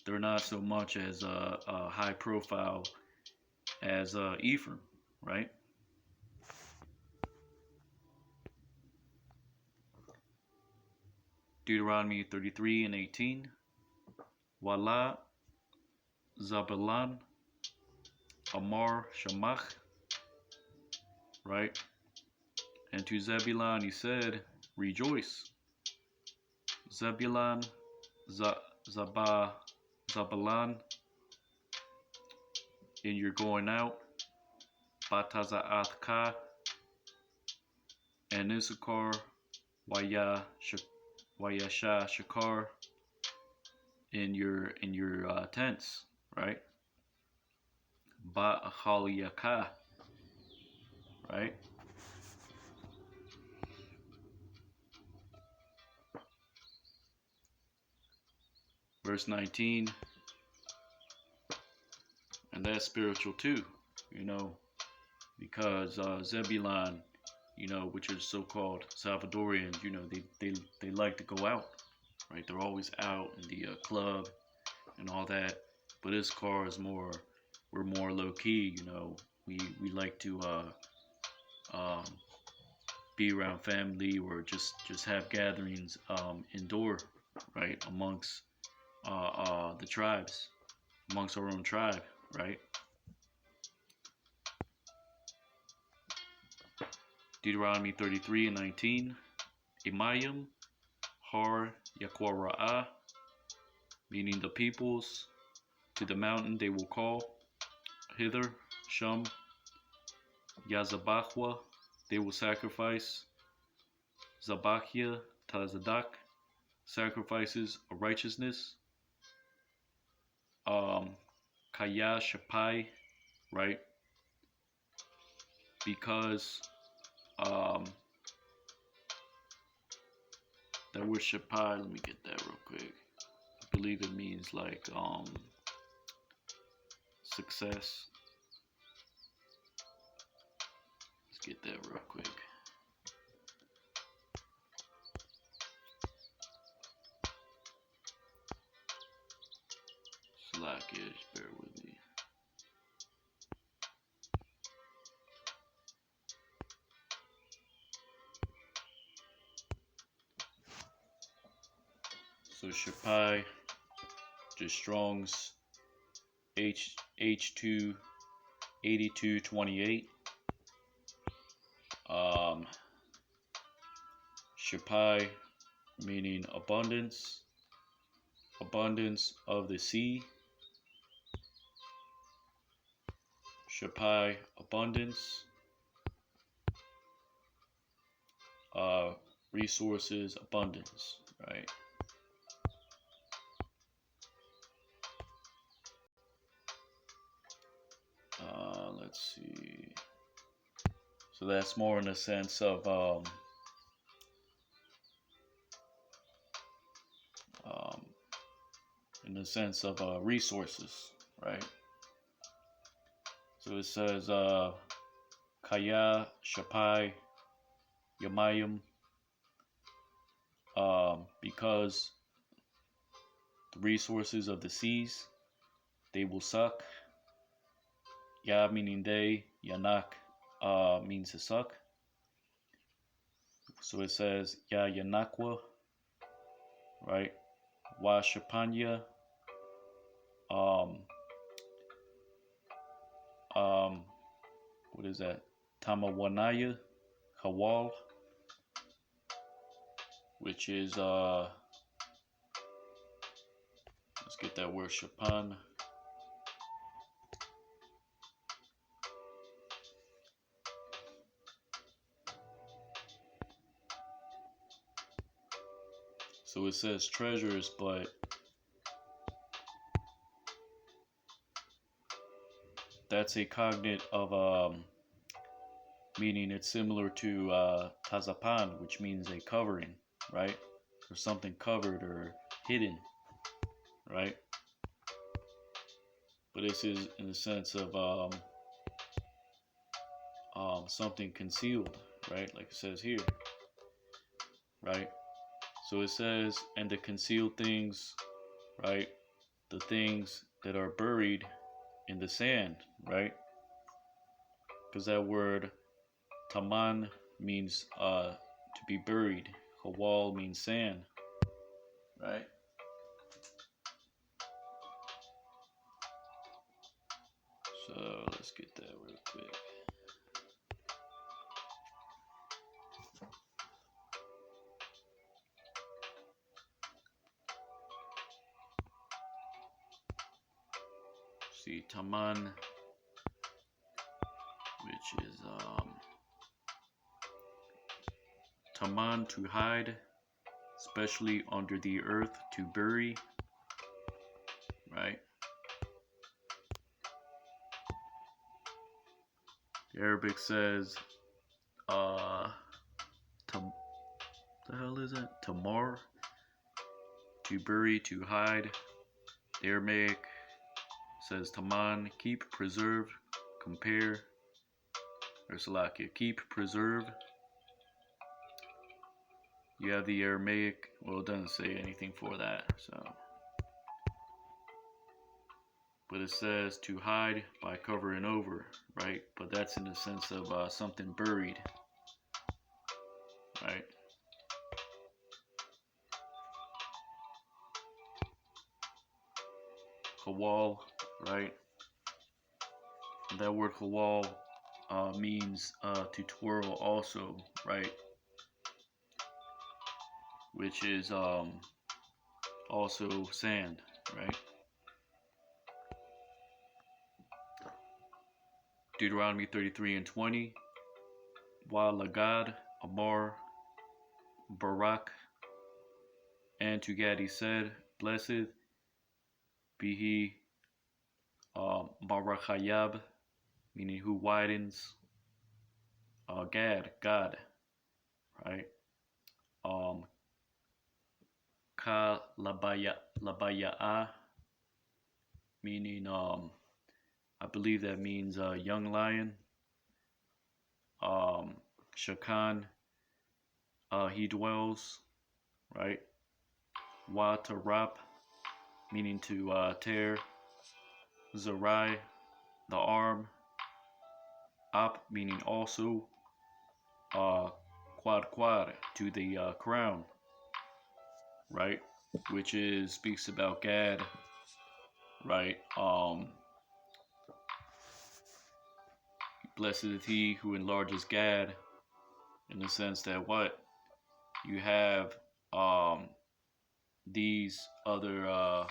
They're not so much as high profile as Ephraim, right? Deuteronomy 33 and 18. Wala Zabalan Amar Shamach, right? And to Zebulun he said, rejoice. Zebulun, Zabalan, in your going out. Bataza'athka, and Issachar, Wayasha Shakar, in your tents, right? Ba'achaliyaka, right? Verse 19, and that's spiritual too, you know, because Zebulon, you know, which is so-called Salvadorians, you know, they like to go out, right? They're always out in the club and all that. But this car is we're more low key, you know. We like to be around family or just have gatherings indoor, right, amongst the tribes, amongst our own tribe, right? Deuteronomy 33:19. Emayim, Har Yakwara'ah, meaning the peoples, to the mountain they will call hither. Shum, Yazabahwa, they will sacrifice. Zabachia, Tazadak, sacrifices of righteousness. Kaya Shapai, right? Because that word Shapai, let me get that real quick. I believe it means like success. Let's get that real quick. Slack-ish, bear with me. So Shapai, just Strong's H2 8228. Shapai meaning abundance, abundance of the sea. Shapai, abundance. Resources, abundance, right? Let's see. So that's more in the sense of resources, right? So it says Kaya Shapai Yamayim, because the resources of the seas, they will suck. Ya meaning they, Yanak means to suck. So it says Ya Yanakwa, right? Wa Shapanya, what is that? Tamawanaya Hawal, which is let's get that word Shapan. So it says treasures, but that's a cognate of meaning it's similar to tazapan, which means a covering, right? Or something covered or hidden, right? But this is in the sense of something concealed, right? Like it says here, right? So it says, and the concealed things, right? The things that are buried in the sand, right? Because that word taman means to be buried. Hawal means sand, right? So let's get that real quick. See, taman, which is taman, to hide, especially under the earth, to bury, right? The Arabic says the hell is it? Tamar, to bury, to hide. The Aramaic says taman, keep, preserve, compare. Or Salakia, keep, preserve. You have the Aramaic, well, it doesn't say anything for that, so. But it says to hide by covering over, right? But that's in the sense of something buried, right? Hawal, right? And that word hawal means to twirl also, right? Which is also sand, right? Deuteronomy 33 and 20. Wa lagad amar barak, and to Gad he said, blessed be he, Barakayab, meaning who widens, Gad, God, right? Um, Ka labaya, meaning I believe that means young lion. Shakan, he dwells, right? Wa tarap, meaning to tear. Zarai, the arm. Ap, meaning also. Quad, to the crown, right? Which is speaks about Gad, right? Blessed is he who enlarges Gad, in the sense that what you have, these other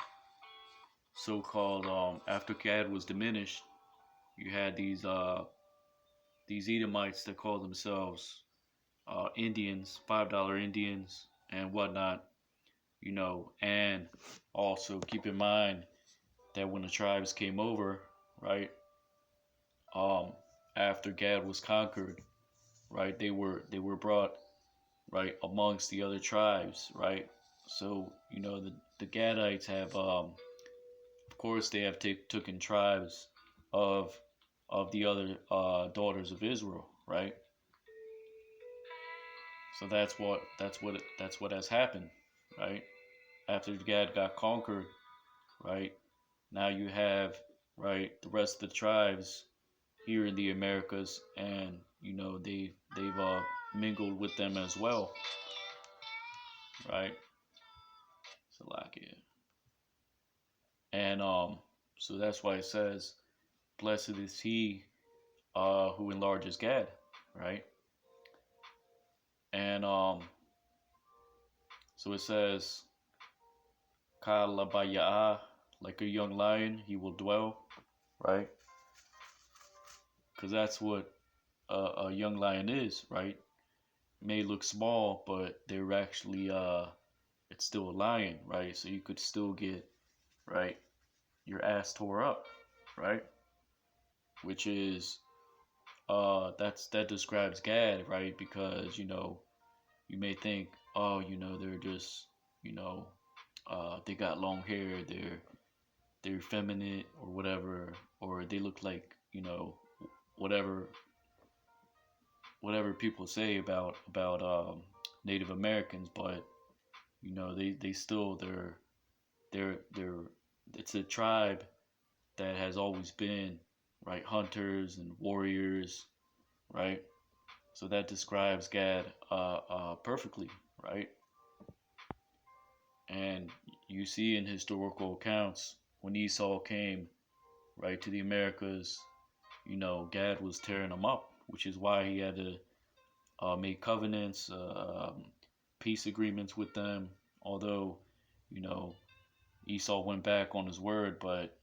so-called, after Gad was diminished, you had these Edomites that call themselves Indians, $5 Indians and whatnot, and also keep in mind that when the tribes came over, right, um, after Gad was conquered, right, they were brought, right, amongst the other tribes, right. So the Gadites have, of course, they have taken tribes of the other daughters of Israel, right. So that's what has happened, right. After Gad got conquered, right, now you have, right, the rest of the tribes here in the Americas, and they've mingled with them as well, right? Salakia. And so that's why it says, "Blessed is he who enlarges Gad," right? And so it says, "Kalabayah, like a young lion, he will dwell," right? Because that's what a young lion is, right? May look small, but they're actually it's still a lion, right? So you could still get, right, your ass tore up, right? Which is that describes Gad, right? Because you may think, oh, they're just, they got long hair, they're effeminate or whatever, or they look like, whatever people say about Native Americans, but they still they're it's a tribe that has always been, right, hunters and warriors, right. So that describes Gad perfectly, right. And you see in historical accounts when Esau came, right, to the Americas, Gad was tearing them up, which is why he had to make covenants, peace agreements with them. Although, you know, Esau went back on his word, but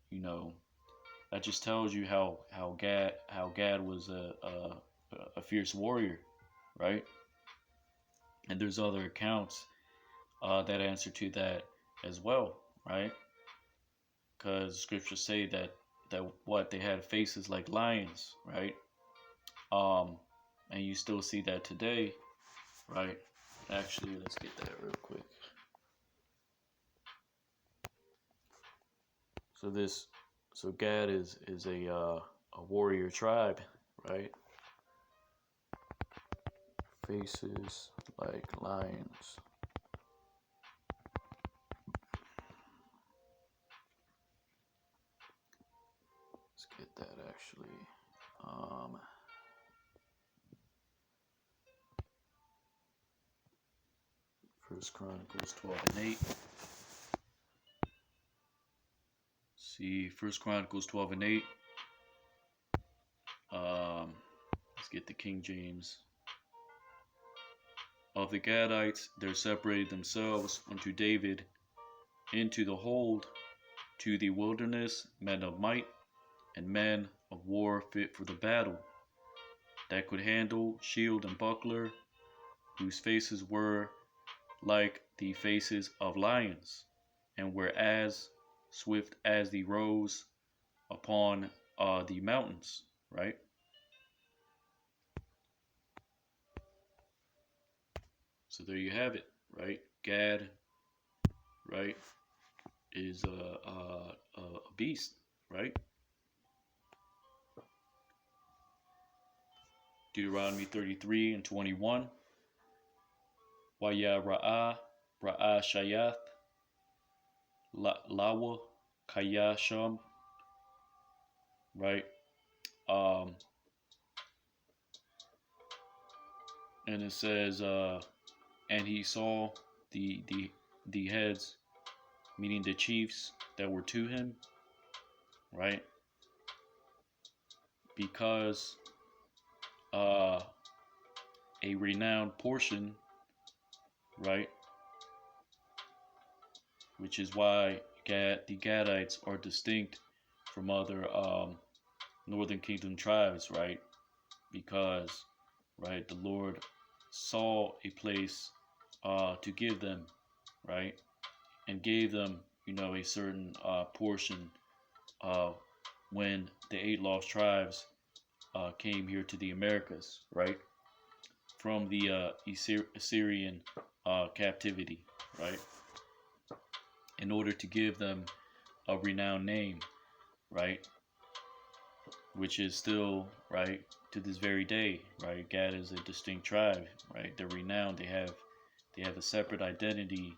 that just tells you how Gad was a fierce warrior, right? And there's other accounts that answer to that as well, right? Because scriptures say that what they had faces like lions, right? Um, and you still see that today, right? Actually, let's get that real quick. So Gad is a warrior tribe, right? Faces like lions. Let's get that actually. First Chronicles 12:8. See, First Chronicles 12:8. get the King James. Of the Gadites, there separated themselves unto David into the hold to the wilderness men of might and men of war fit for the battle, that could handle shield and buckler, whose faces were like the faces of lions, and were as swift as the roes upon the mountains, right? So there you have it, right? Gad, right, is a beast, right? Deuteronomy 33 and 21. Waya Ra'a Shayath, Lawa Kaya Sham, right? And it says, and he saw the the the heads, meaning the chiefs that were to him, right? Because uh, a renowned portion, right? Which is why the Gadites are distinct from other Northern Kingdom tribes, right? Because, right, the Lord saw a place to give them, right, and gave them, a certain portion when the 8 lost tribes came here to the Americas, right, from the Assyrian captivity, right, in order to give them a renowned name, right, which is still, right, to this very day, right. Gad is a distinct tribe, right. They're renowned. They have a separate identity,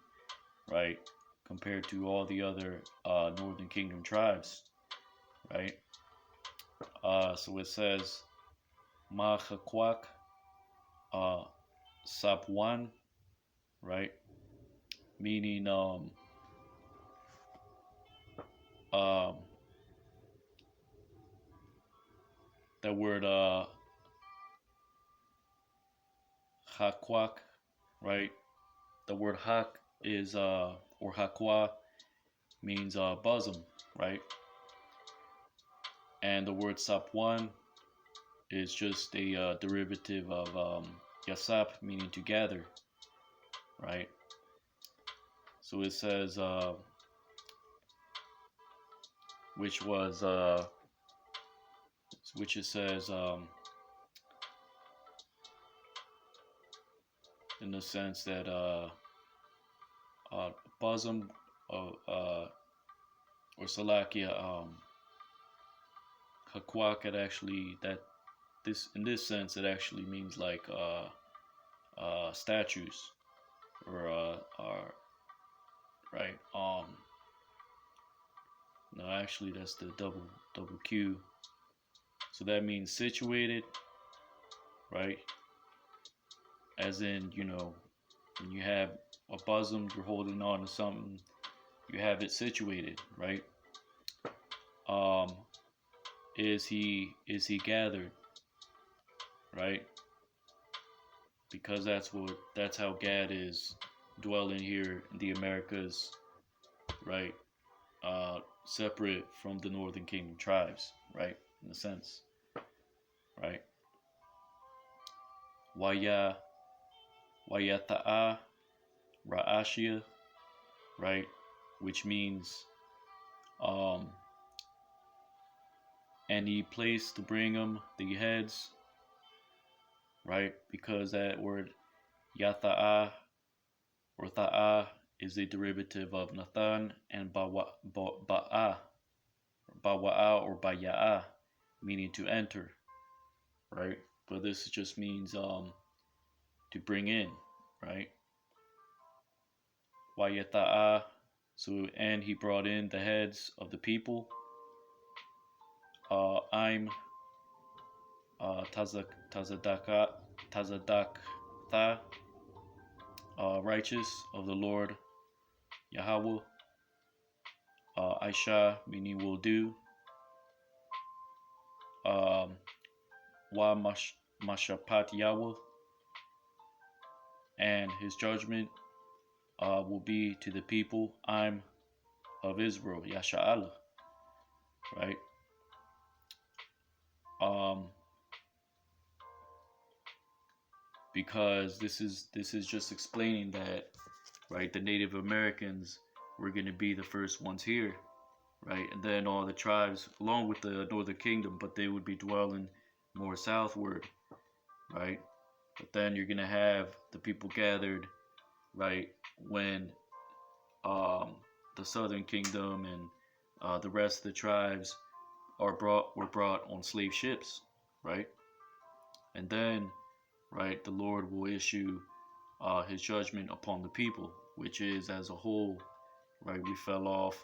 right, compared to all the other Northern Kingdom tribes, right. So it says Mahakwak Sapwan, right, meaning um, that word Hakwak, right. The word Hak is or Hakwa means bosom, right, and the word Sapwan is just a derivative of Yasap, meaning to gather, right. So it says, which was, which it says, in the sense that bosom of, or Salakia, Hakwa could actually, that this, in this sense, it actually means like statues, or right. No, actually, that's the double Q. So that means situated, right? As in, when you have a bosom, you're holding on to something, you have it situated, right? Is he gathered, right? Because that's how Gad is dwelling here in the Americas, right? Separate from the Northern Kingdom tribes, right? In a sense, right? Wayata'a Ra'ashia, right? Which means, and he placed to bring them the heads, right? Because that word Yata'a or Ta'a is a derivative of Nathan and Ba'a or Baya'a, meaning to enter, right? But this just means to bring in, right? Wayata'a. So, and he brought in the heads of the people. I'm Tazadakta, righteous of the Lord Yahweh. Aisha, meaning will do. Wa Mashapat Yahweh, and his judgment will be to the people I'm of Israel, Yasha'Allah, right? Um, because this is just explaining that, right, the Native Americans were going to be the first ones here, right, and then all the tribes along with the Northern Kingdom, but they would be dwelling more southward, right? But then you're going to have the people gathered, right, when the Southern Kingdom and the rest of the tribes were brought on slave ships, right? And then, right, the Lord will issue his judgment upon the people, which is as a whole, right? We fell off,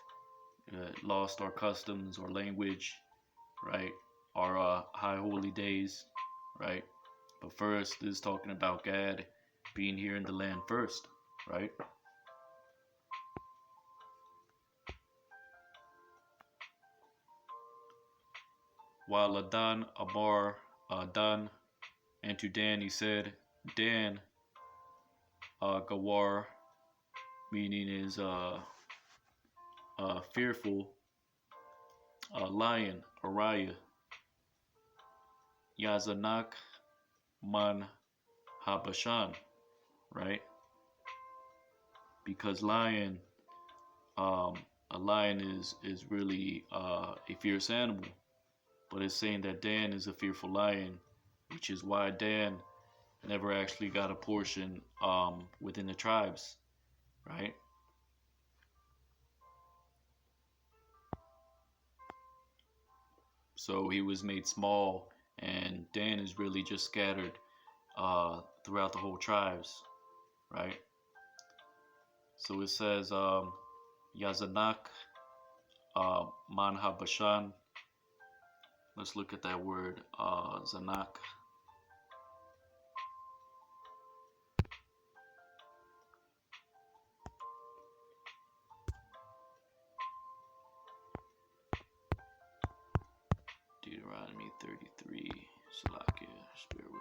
lost our customs, our language, right? Our high holy days, right? But first, this is talking about God being here in the land first, right? While Adan Abar Dan, and to Dan he said, Dan Gawar, meaning is fearful, lion, Araya, Yazanak Man Habashan, right? Because a lion is really a fierce animal, but it's saying that Dan is a fearful lion, which is why Dan never actually got a portion within the tribes, right? So he was made small, and Dan is really just scattered throughout the whole tribes, right? So it says Yazanak Manha Bashan. Let's look at that word, Zanak. Deuteronomy 33, Salakia, just bear with me.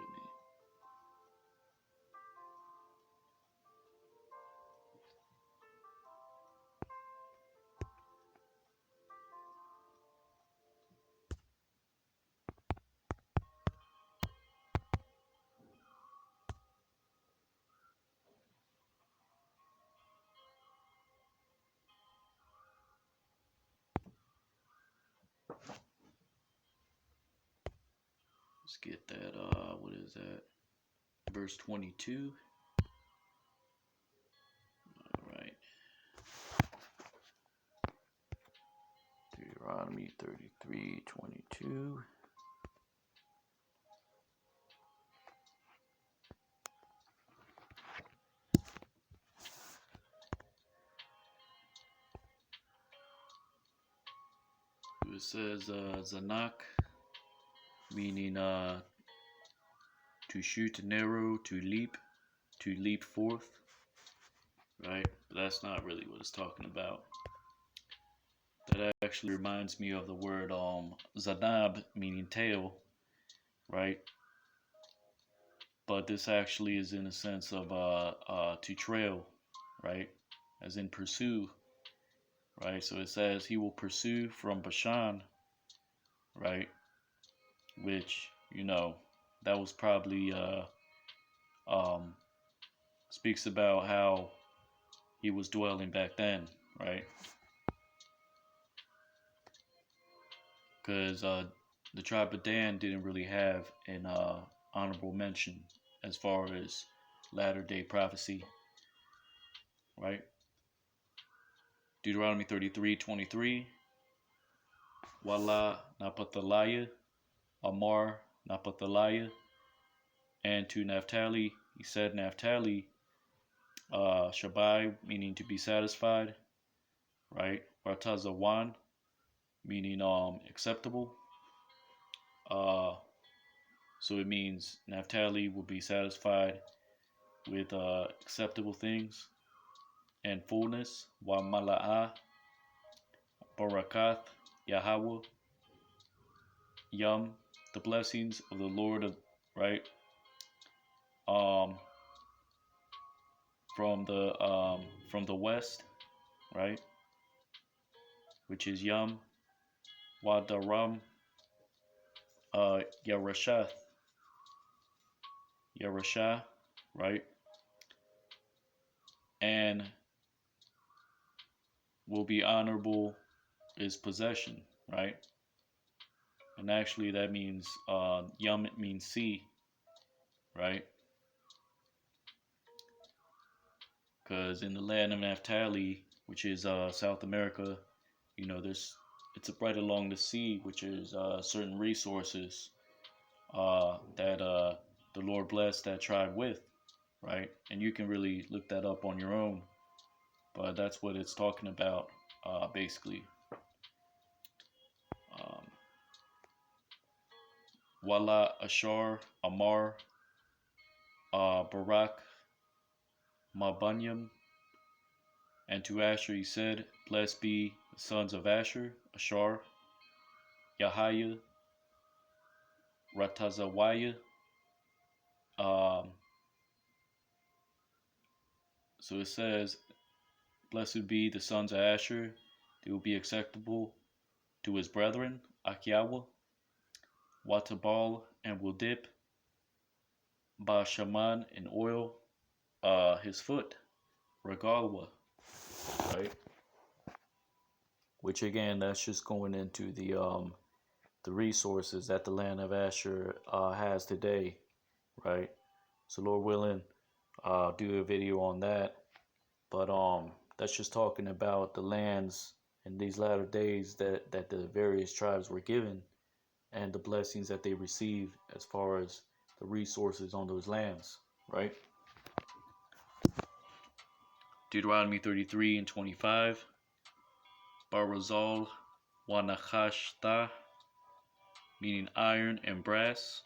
Let's get that, what is that? Verse 22. Alright. Deuteronomy 33:22. It says Zanak, meaning to shoot an arrow, to leap forth, right? But that's not really what it's talking about. That actually reminds me of the word zanab, meaning tail, right? But this actually is in a sense of to trail, right? As in pursue, right? So it says he will pursue from Bashan, right? Which, that was probably um, speaks about how he was dwelling back then, right? Because the tribe of Dan didn't really have an honorable mention as far as latter day prophecy, right? Deuteronomy 33:23. Wala Napataliah, Amar Napataliah, and to Naphtali, he said Naphtali, Shabai, meaning to be satisfied, right? Bartazawan, meaning acceptable. So it means Naphtali will be satisfied with acceptable things and fullness. Wa mala'ah barakath Yahweh Yum, the blessings of the Lord right? Um, from the west, right? Which is Yum, Wadaram, Yarashah, Yarashah, right? And will be honorable is possession, right? And actually that means Yum, it means sea, right? Because in the land of Naphtali, which is South America, you know, it's right along the sea, which is certain resources that the Lord blessed that tribe with, right? And you can really look that up on your own, but that's what it's talking about, basically. Um, Wala Ashar Amar Barak Mabanyam, and to Asher he said, "Blessed be the sons of Asher, Ashar, Yahaya, Ratazawaya." Um, so it says, "Blessed be the sons of Asher; they will be acceptable to his brethren, Akiawa, Watabal, and will dip Bashaman in oil, his foot, Regalwa," right? Which again, that's just going into the resources that the land of Asher has today, right? So Lord willing, do a video on that. But that's just talking about the lands in these latter days that the various tribes were given and the blessings that they received as far as the resources on those lands, right? Deuteronomy 33 and 25. Barazal Wanachashta, meaning iron and brass.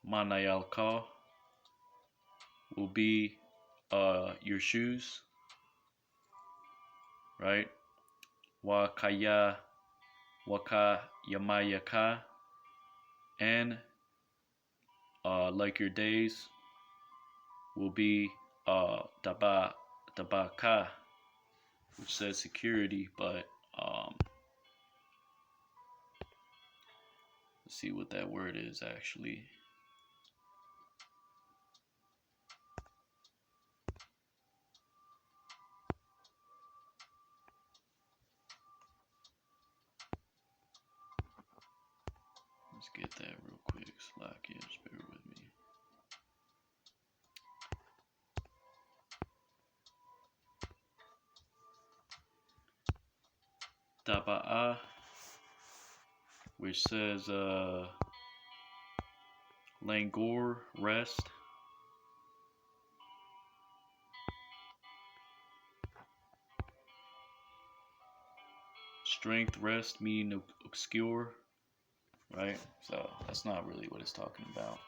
Manayalka will be your shoes, right? Wakaya Wakayamayaka, and like your days will be Dabaka, which says security, but let's see what that word is actually. Let's get that real quick. Slack, yeah, just bear with me. Taba'a, which says languor, rest. Strength, rest, meaning obscure, right? So that's not really what it's talking about.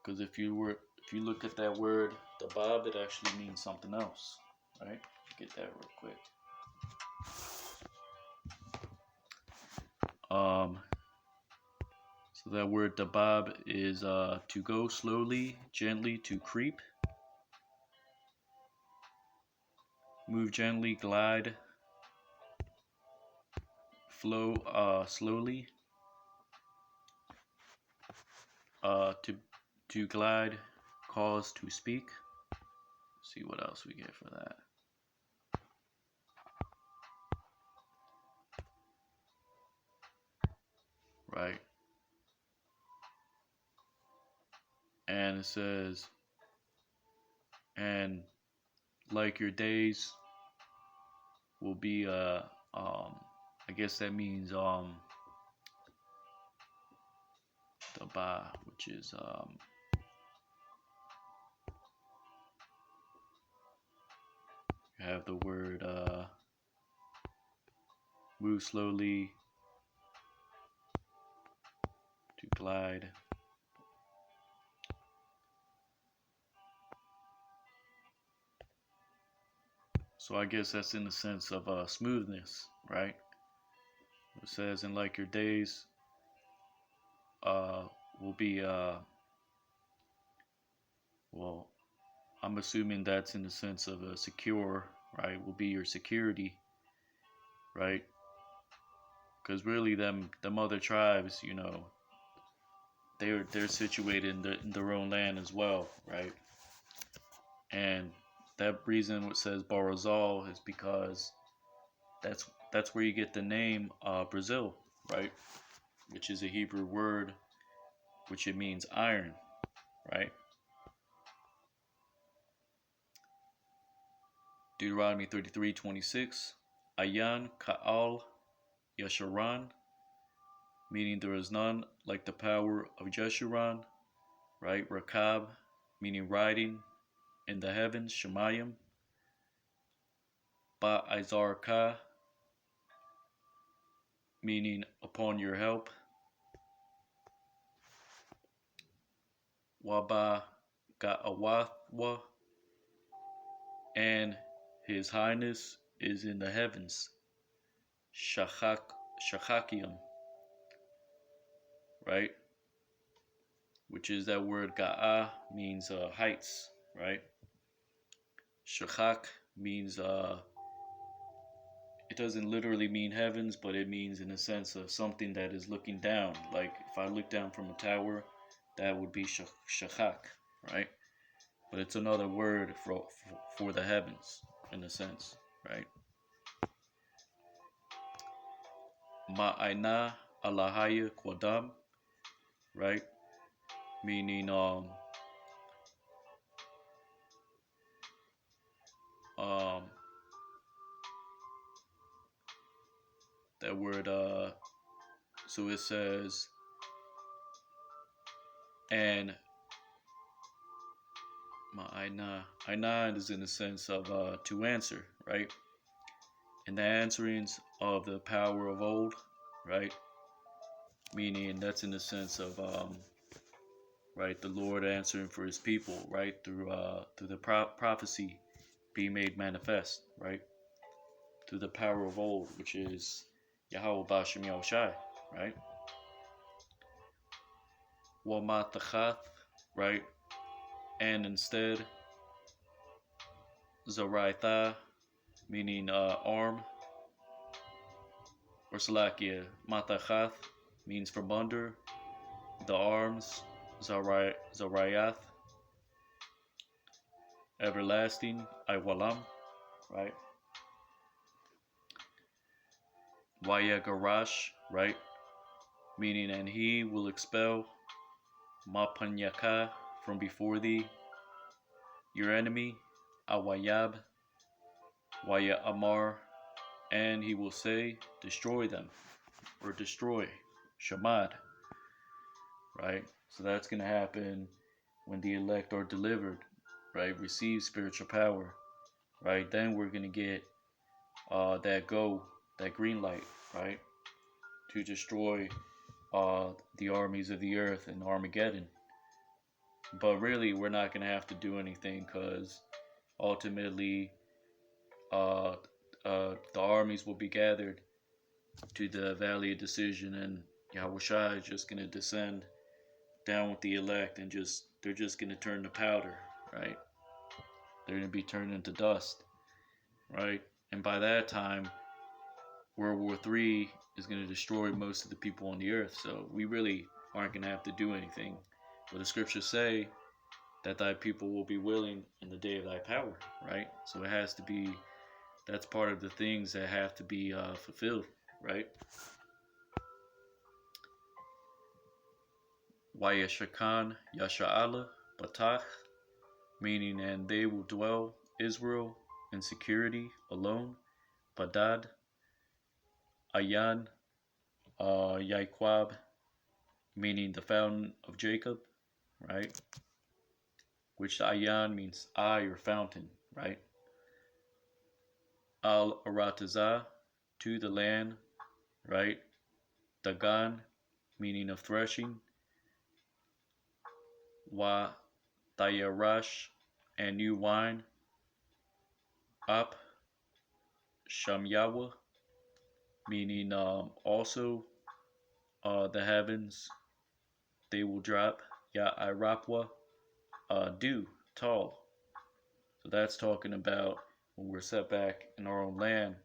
Because if you look at that word, tabab, it actually means something else, right? Get that real quick. So that word tabab is to go slowly, gently, to creep, move gently, glide, flow slowly, to glide, cause to speak. Let's see what else we get for that. Right. And it says, and like your days will be I guess that means the ba, which is you have the word move slowly, to glide. So I guess that's in the sense of smoothness, right? It says, and like your days will be well, I'm assuming that's in the sense of a secure, right? Will be your security, right? Because really, them other tribes, they're situated in their own land as well, right? And that reason it says Barazal is because that's where you get the name Brazil, right? Which is a Hebrew word, which it means iron, right? Deuteronomy 33:26, Ayan Ka'al Yasharan, meaning there is none like the power of Jeshurun, right? Rakab, meaning riding in the heavens, Shemayim. Ba'izar Ka, meaning upon your help. Waba Ga'awathwa, and his highness is in the heavens. Shachakium, right? Which is that word Ga'a means heights, right? Shachak means it doesn't literally mean heavens, but it means in a sense of something that is looking down. Like if I look down from a tower, that would be shachak, right? But it's another word for the heavens in a sense, right? Ma'aina alahaya kwadam, right? Meaning um that word so it says and Aina is in the sense of to answer, right? And the answerings of the power of old, right? Meaning that's in the sense of right, the Lord answering for his people, right? Through the prophecy being made manifest, right? Through the power of old, which is Yahweh Bashem Yahushai, right? Wamatachat, right? And instead, Zaraitha, meaning arm, or Salakia. Matachath means from under, the arms, Zarayath, everlasting, Iwalam, right? Wayagarash, right? Meaning, and he will expel Mapanyaka from before thee, your enemy, Awayab, Waya Amar, and he will say, destroy them, or destroy, Shamad, right? So that's going to happen when the elect are delivered, right? Receive spiritual power, right? Then we're going to get that green light, right? To destroy the armies of the earth in Armageddon. But really, we're not going to have to do anything because ultimately the armies will be gathered to the Valley of Decision, and Yahushua is just going to descend down with the elect, and they're just going to turn to powder, right? They're going to be turned into dust, right? And by that time, World War III is going to destroy most of the people on the earth. So we really aren't going to have to do anything. But the scriptures say that thy people will be willing in the day of thy power, right? So it has to be, that's part of the things that have to be fulfilled, right? Wayashakan Yasha'ala Batach, meaning, and they will dwell, Israel, in security alone. Padad, Ayan, Yaiquab, meaning the fountain of Jacob, right? Which Ayan means eye or fountain, right? Al Aratazah, to the land, right? Dagan, meaning of threshing. Wa Tayarash, and new wine. Up Shamyawa, meaning also the heavens, they will drop Ya Irapwa dew, tall. So that's talking about when we're set back in our own land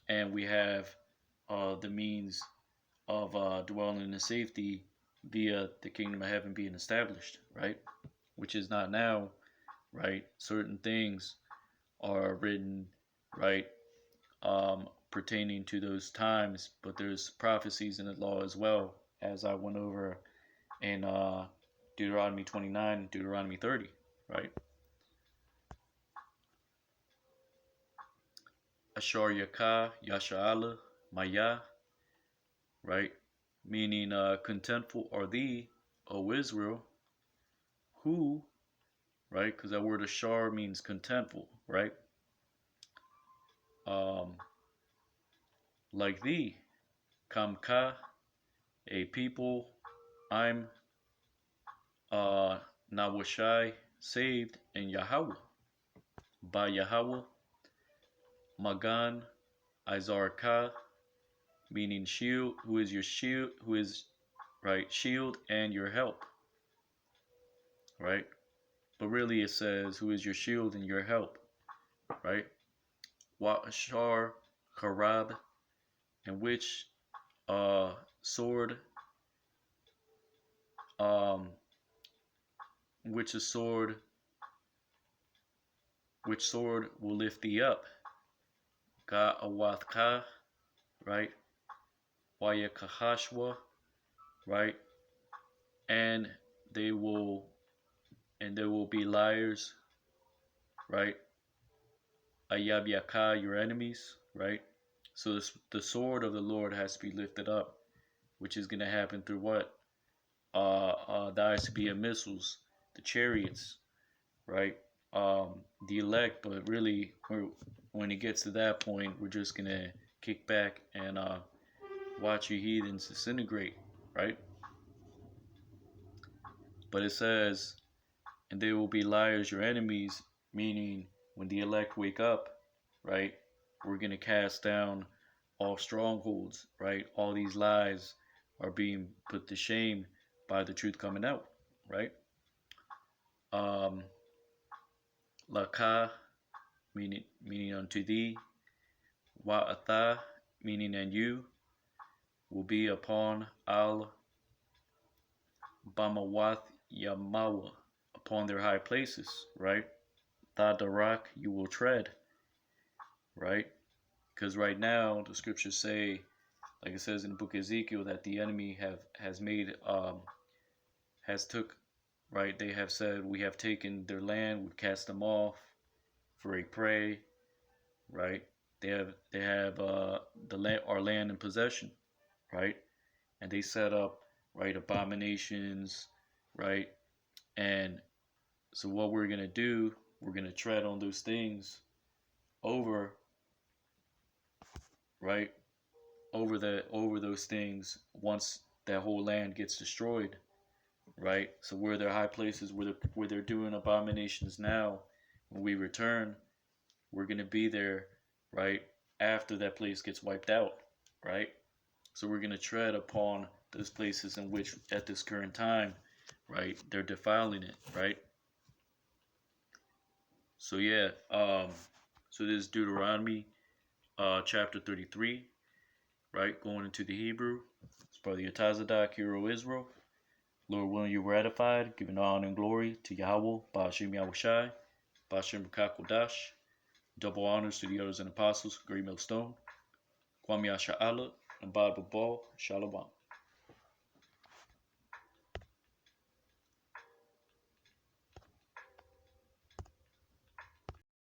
and we have the means of dwelling in safety via the kingdom of heaven being established, right? Which is not now, right? Certain things are written, right, pertaining to those times, but there's prophecies in the law as well, as I went over in Deuteronomy 29 and Deuteronomy 30, right? Ashar Yaka, Yasha'ala, Maya, right? Meaning contentful are thee, O Israel, who, right? Because that word Ashar means contentful, right? Um, like thee, Kamka, a people, I'm Nawashai, saved in Yahweh, by Yahweh, Magan, Izarka, meaning shield, who is your shield, who is, right, shield and your help, right? But really it says, who is your shield and your help, right? Wa'ashar, Harab, and which sword, um, which a sword, which sword will lift thee up? Ka'awathka, right? Wayakahashwa, right? And they will, and there will be liars, right? Ayabyaka, your enemies, right? So the sword of the Lord has to be lifted up, which is going to happen through what? The ICBM missiles, the chariots, right? The elect, but really, when it gets to that point, we're just going to kick back and watch you heathens disintegrate, right? But it says, and they will be liars, your enemies, meaning when the elect wake up, right, we're going to cast down all strongholds, right? All these lies are being put to shame by the truth coming out, right? Laka, meaning unto thee, wa'atha, meaning and you, will be upon al bamawath yamawa, upon their high places, right? Thadarak, you will tread, right? Because right now the scriptures say, like it says in the book of Ezekiel, that the enemy has made has took, right? They have said, we have taken their land, we've cast them off for a prey, right? They have the land, our land in possession, right? And they set up, right, abominations, right? And so what we're gonna do, we're gonna tread on those things over, right? Over those things once that whole land gets destroyed, right? So where their high places, where they're doing abominations now, when we return, we're gonna be there, right? After that place gets wiped out, right? So we're gonna tread upon those places in which, at this current time, right, they're defiling it, right? So yeah, so this is Deuteronomy, chapter 33, right? Going into the Hebrew. It's Brother Yatazadak, Hero Israel. Lord willing, you were edified, giving honor and glory to Yahweh, Ba'ashem Yahushai, Ba'ashem Kakodash. Double honors to the elders and apostles, Great Millstone, Kwame Asha'ala, and Bob Babal, Shalom.